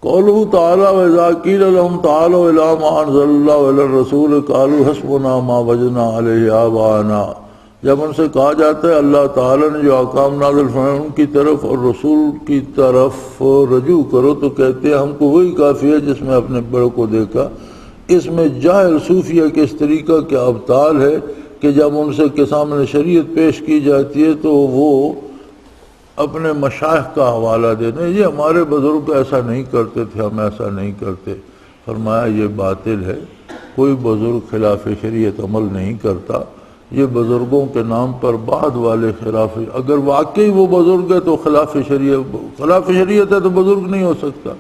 قولہ تعالی وَإِذَا قِيلَ لَهُمْ تَعَالَوْا إِلَىٰ مَا أَنزَلَ اللَّهُ وَإِلَى الرَّسُولِ قَالُوا حَسْبُنَا مَا وَجَدْنَا عَلَيْهِ آبَاءَنَا، جب ان سے کہا جاتا ہے اللہ تعالیٰ نے جو احکام نازل فرمائے ان کی طرف اور رسول کی طرف رجوع کرو تو کہتے ہیں ہم کو وہی کافی ہے جس میں اپنے بڑوں کو دیکھا۔ اس میں جاہل صوفیہ کے اس طریقہ کے ابطال ہے کہ جب ان سے کے سامنے شریعت پیش کی جاتی ہے تو وہ اپنے مشائخ کا حوالہ دیتے ہیں، یہ ہمارے بزرگ ایسا نہیں کرتے تھے، ہم ایسا نہیں کرتے۔ فرمایا یہ باطل ہے، کوئی بزرگ خلاف شریعت عمل نہیں کرتا، یہ بزرگوں کے نام پر بعد والے خلاف، اگر واقعی وہ بزرگ ہے تو خلاف شریعت ہے تو بزرگ نہیں ہو سکتا،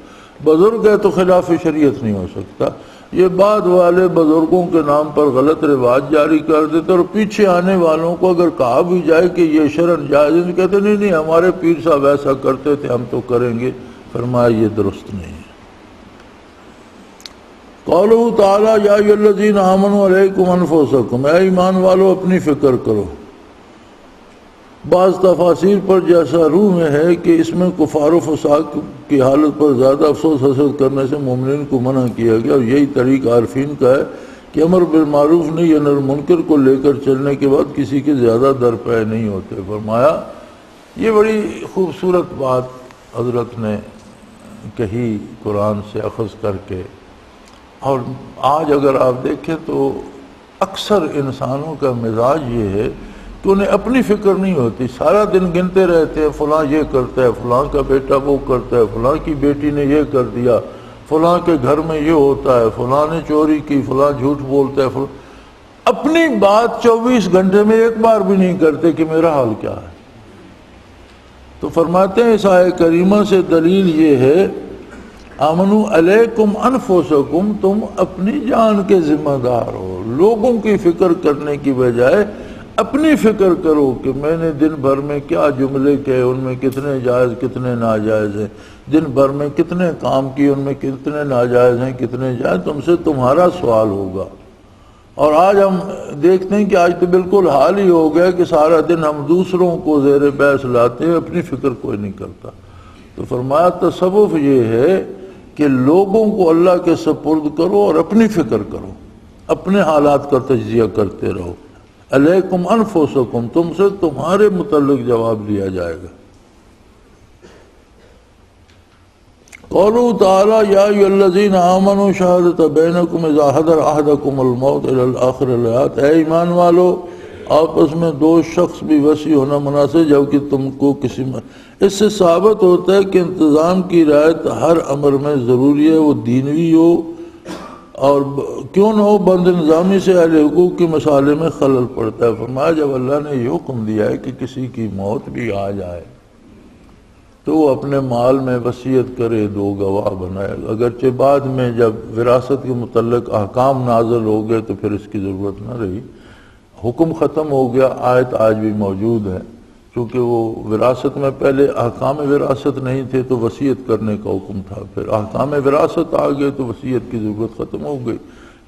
بزرگ ہے تو خلاف شریعت نہیں ہو سکتا۔ یہ بعد والے بزرگوں کے نام پر غلط رواج جاری کر دیتے اور پیچھے آنے والوں کو اگر کہا بھی جائے کہ یہ شرعن جائز ہے، کہتے نہیں ہمارے پیر صاحب ایسا کرتے تھے ہم تو کریں گے۔ فرمایا یہ درست نہیں ہے۔ قولہ تعالی یا ایھا الذین آمنوا علیکم انفسکم، اے ایمان والو اپنی فکر کرو۔ بعض تفاسیر پر جیسا روح میں ہے کہ اس میں کفار و فساق کی حالت پر زیادہ افسوس حسد کرنے سے مومنین کو منع کیا گیا، اور یہی طریق عارفین کا ہے کہ امر بالمعروف نہیں یا نہی منکر کو لے کر چلنے کے بعد کسی کے زیادہ درپے نہیں ہوتے۔ فرمایا یہ بڑی خوبصورت بات حضرت نے کہی قرآن سے اخذ کر کے، اور آج اگر آپ دیکھیں تو اکثر انسانوں کا مزاج یہ ہے کہ انہیں اپنی فکر نہیں ہوتی، سارا دن گنتے رہتے ہیں فلاں یہ کرتا ہے، فلاں کا بیٹا وہ کرتا ہے، فلاں کی بیٹی نے یہ کر دیا، فلاں کے گھر میں یہ ہوتا ہے، فلاں نے چوری کی، فلاں جھوٹ بولتا ہے، اپنی بات 24 گھنٹے میں ایک بار بھی نہیں کرتے کہ میرا حال کیا ہے۔ تو فرماتے ہیں اس آیت کریمہ سے دلیل یہ ہے آمنو علیکم انفسکم، تم اپنی جان کے ذمہ دار ہو، لوگوں کی فکر کرنے کی بجائے اپنی فکر کرو کہ میں نے دن بھر میں کیا جملے کہے، ان میں کتنے جائز کتنے ناجائز ہیں، دن بھر میں کتنے کام کیے ان میں کتنے ناجائز ہیں کتنے جائز، تم سے تمہارا سوال ہوگا۔ اور آج ہم دیکھتے ہیں کہ آج تو بالکل حال ہی ہو گیا کہ سارا دن ہم دوسروں کو زیر بحث لاتے ہیں، اپنی فکر کوئی نہیں کرتا۔ تو فرمایا تصوف یہ ہے کہ لوگوں کو اللہ کے سپرد کرو اور اپنی فکر کرو، اپنے حالات کا تجزیہ کرتے رہو۔ علیکم انفسکم، تم سے تمہارے متعلق جواب لیا جائے گا۔ قولہ تعالی یا ایھا الذین آمنوا شہادۃ بینکم اذا حضر احدکم الموت الی الاخر الآیات، اے ایمان والو آپس میں دو شخص بھی وصی ہونا مناسب جبکہ تم کو کسی میں، اس سے ثابت ہوتا ہے کہ انتظام کی رعایت ہر امر میں ضروری ہے، وہ دینوی ہو اور کیوں نہ ہو، بند نظامی سے اہل حقوق کی مسالے میں خلل پڑتا ہے۔ فرمایا جب اللہ نے یہ حکم دیا ہے کہ کسی کی موت بھی آ جائے تو وہ اپنے مال میں وصیت کرے، دو گواہ بنائے، اگرچہ بعد میں جب وراثت کے متعلق احکام نازل ہو گئے تو پھر اس کی ضرورت نہ رہی، حکم ختم ہو گیا، آیت آج بھی موجود ہے چونکہ وہ وراثت میں پہلے احکام وراثت نہیں تھے تو وصیت کرنے کا حکم تھا، پھر احکام وراثت آ گئے تو وصیت کی ضرورت ختم ہو گئی۔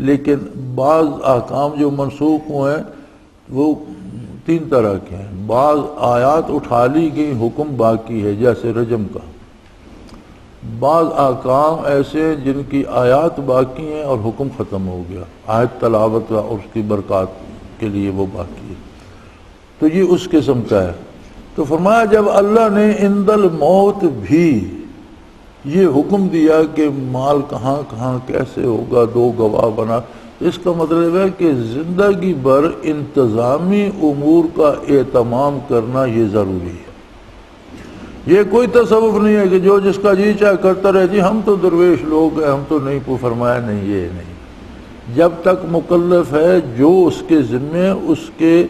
لیکن بعض احکام جو منسوخ ہوئے ہیں وہ تین طرح کے ہیں۔ بعض آیات اٹھا لی گئی، حکم باقی ہے، جیسے رجم کا۔ بعض احکام ایسے ہیں جن کی آیات باقی ہیں اور حکم ختم ہو گیا، آیت تلاوت کا اور اس کی برکات کے لیے وہ باقی ہے، تو یہ اس قسم کا ہے۔ تو فرمایا جب اللہ نے عند الموت بھی یہ حکم دیا کہ مال کہاں کہاں کیسے ہوگا، دو گواہ بنا، اس کا مطلب ہے کہ زندگی بھر انتظامی امور کا اہتمام کرنا یہ ضروری ہے۔ یہ کوئی تصوف نہیں ہے کہ جو جس کا جی چاہے کرتا رہے، جی ہم تو درویش لوگ ہیں، ہم تو نہیں، کو فرمایا نہیں، یہ نہیں۔ جب تک مکلف ہے جو اس کے ذمے اس کے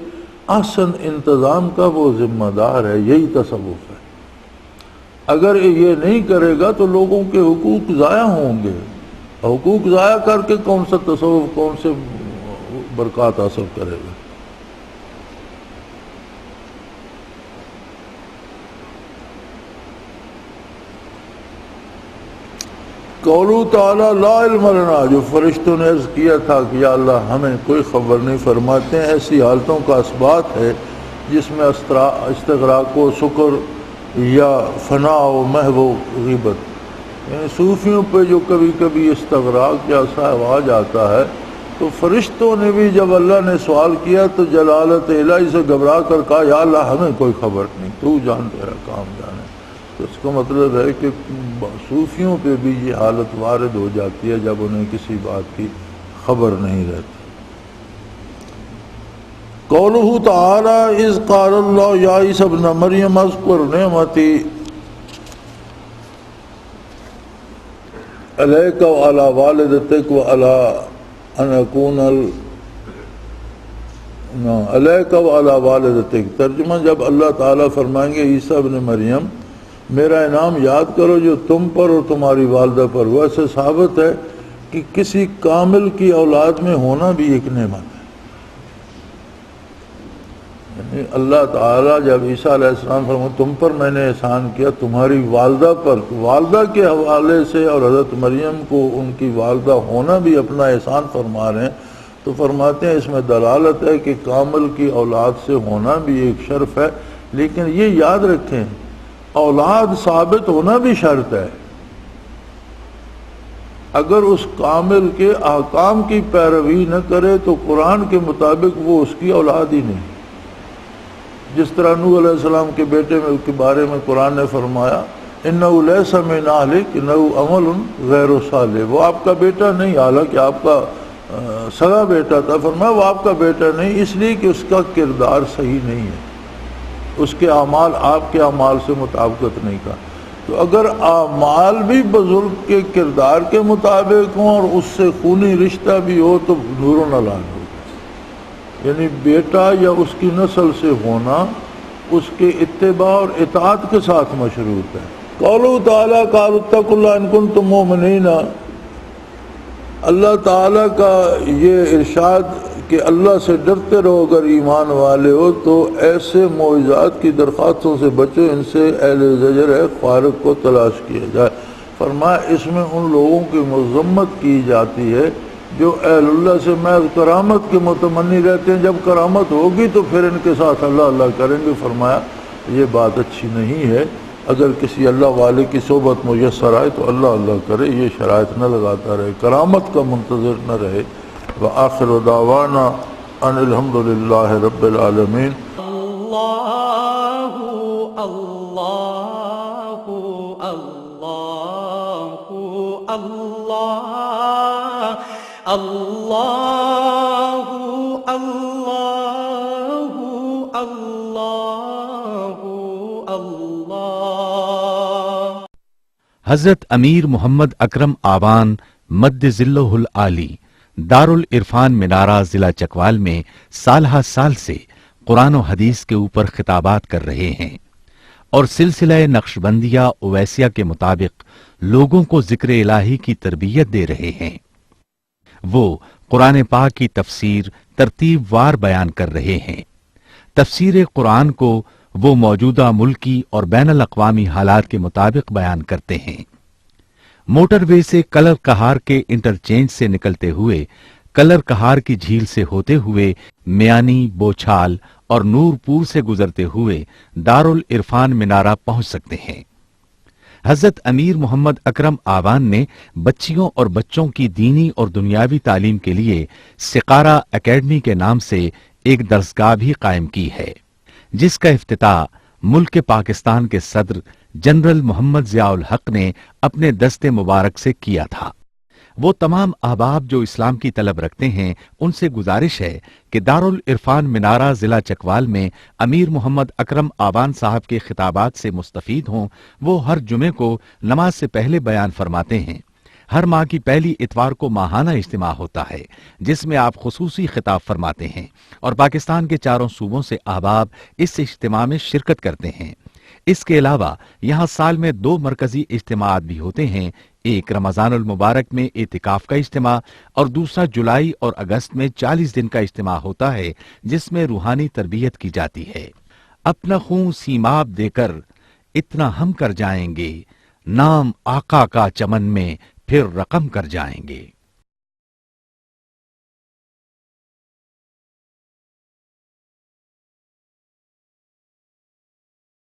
احسن انتظام کا وہ ذمہ دار ہے، یہی تصوف ہے۔ اگر یہ نہیں کرے گا تو لوگوں کے حقوق ضائع ہوں گے، حقوق ضائع کر کے کون سا تصوف، کون سے برکات حاصل کرے گا۔ قولو تعالیٰ لا علم لنا، جو فرشتوں نے عرض کیا تھا کہ یا اللہ ہمیں کوئی خبر نہیں، فرماتے ہیں ایسی حالتوں کا اثبات ہے جس میں استغراق و سکر یا فنا و محو و غیبت، یعنی صوفیوں پہ جو کبھی کبھی استغراق جیسا آ جاتا ہے، تو فرشتوں نے بھی جب اللہ نے سوال کیا تو جلالت الہی سے گھبرا کر کہا یا اللہ ہمیں کوئی خبر نہیں، تو جانتے ہے کام جانے۔ تو اس کا مطلب ہے کہ صوفیوں پہ بھی یہ حالت وارد ہو جاتی ہے جب انہیں کسی بات کی خبر نہیں رہتی۔ قولہ تعالی اذ قال اللہ یا عیسی ابن مریم اذکر نعمتی علیک وعلی والدتک وعلی ان اکون علیک وعلی والدتک، ترجمہ جب اللہ تعالیٰ فرمائیں گے عیسیٰ ابن مریم میرا انعام یاد کرو جو تم پر اور تمہاری والدہ پر، ویسے ثابت ہے کہ کسی کامل کی اولاد میں ہونا بھی ایک نعمت ہے۔ یعنی اللہ تعالیٰ جب عیسیٰ علیہ السلام فرماتے تم پر میں نے احسان کیا، تمہاری والدہ پر، والدہ کے حوالے سے اور حضرت مریم کو ان کی والدہ ہونا بھی اپنا احسان فرما رہے ہیں، تو فرماتے ہیں اس میں دلالت ہے کہ کامل کی اولاد سے ہونا بھی ایک شرف ہے۔ لیکن یہ یاد رکھیں اولاد ثابت ہونا بھی شرط ہے، اگر اس کامل کے احکام کی پیروی نہ کرے تو قرآن کے مطابق وہ اس کی اولاد ہی نہیں۔ جس طرح نوح علیہ السلام کے بیٹے کے بارے میں قرآن نے فرمایا اِنَّهُ لَيْسَ مِنْ أَهْلِكَ إِنَّهُ عَمَلٌ غَيْرُ صَالِحٌ، وہ آپ کا بیٹا نہیں، حالانکہ آپ کا سگا بیٹا تھا، فرمایا وہ آپ کا بیٹا نہیں اس لیے کہ اس کا کردار صحیح نہیں ہے، اس کے اعمال آپ کے اعمال سے مطابقت نہیں کا۔ تو اگر اعمال بھی بزرگ کے کردار کے مطابق ہوں اور اس سے خونی رشتہ بھی ہو تو نور و نلال ہو، یعنی بیٹا یا اس کی نسل سے ہونا اس کے اتباع اور اطاعت کے ساتھ مشروط ہے۔ قولہ تعالیٰ قالوا اتقوا اللہ ان کنتم مؤمنین، اللہ تعالیٰ کا یہ ارشاد کہ اللہ سے ڈرتے رہو اگر ایمان والے ہو، تو ایسے معجزات کی درخواستوں سے بچو، ان سے اہل زجر ہے خارق کو تلاش کیا جائے۔ فرمایا اس میں ان لوگوں کی مذمت کی جاتی ہے جو اہل اللہ سے محض کرامت کے متمنی رہتے ہیں، جب کرامت ہوگی تو پھر ان کے ساتھ اللہ اللہ کریں گے۔ فرمایا یہ بات اچھی نہیں ہے، اگر کسی اللہ والے کی صحبت میسر آئے تو اللہ اللہ کرے، یہ شرائط نہ لگاتا رہے، کرامت کا منتظر نہ رہے۔ وآخر دعوانا ان الحمد للہ رب العالمین۔ اللہ اللہ اللہ اللہ اللہ اللہ اللہ اللہ۔ حضرت امیر محمد اکرم آوان مد ذلہ العالی دارالعرفان منارہ ضلع چکوال میں سالہ سال سے قرآن و حدیث کے اوپر خطابات کر رہے ہیں اور سلسلہ نقشبندیہ اویسیہ کے مطابق لوگوں کو ذکر الہی کی تربیت دے رہے ہیں۔ وہ قرآن پاک کی تفسیر ترتیب وار بیان کر رہے ہیں۔ تفسیر قرآن کو وہ موجودہ ملکی اور بین الاقوامی حالات کے مطابق بیان کرتے ہیں۔ موٹر وے سے کلر کہار کے انٹرچینج سے نکلتے ہوئے کلر کہار کی جھیل سے ہوتے ہوئے میانی، بوچھال اور نور پور سے گزرتے ہوئے دارالعرفان منارہ پہنچ سکتے ہیں۔ حضرت امیر محمد اکرم آوان نے بچیوں اور بچوں کی دینی اور دنیاوی تعلیم کے لیے سقارہ اکیڈمی کے نام سے ایک درسگاہ بھی قائم کی ہے، جس کا افتتاح ملک پاکستان کے صدر جنرل محمد ضیاء الحق نے اپنے دست مبارک سے کیا تھا۔ وہ تمام احباب جو اسلام کی طلب رکھتے ہیں ان سے گزارش ہے کہ دارالعرفان منارہ ضلع چکوال میں امیر محمد اکرم آوان صاحب کے خطابات سے مستفید ہوں۔ وہ ہر جمعے کو نماز سے پہلے بیان فرماتے ہیں۔ ہر ماہ کی پہلی اتوار کو ماہانہ اجتماع ہوتا ہے جس میں آپ خصوصی خطاب فرماتے ہیں اور پاکستان کے چاروں صوبوں سے احباب اس اجتماع میں شرکت کرتے ہیں۔ اس کے علاوہ یہاں سال میں 2 مرکزی اجتماعات بھی ہوتے ہیں، ایک رمضان المبارک میں اعتکاف کا اجتماع اور دوسرا جولائی اور اگست میں 40 دن کا اجتماع ہوتا ہے جس میں روحانی تربیت کی جاتی ہے۔ اپنا خون سیماب دے کر اتنا ہم کر جائیں گے، نام آقا کا چمن میں پھر رقم کر جائیں گے۔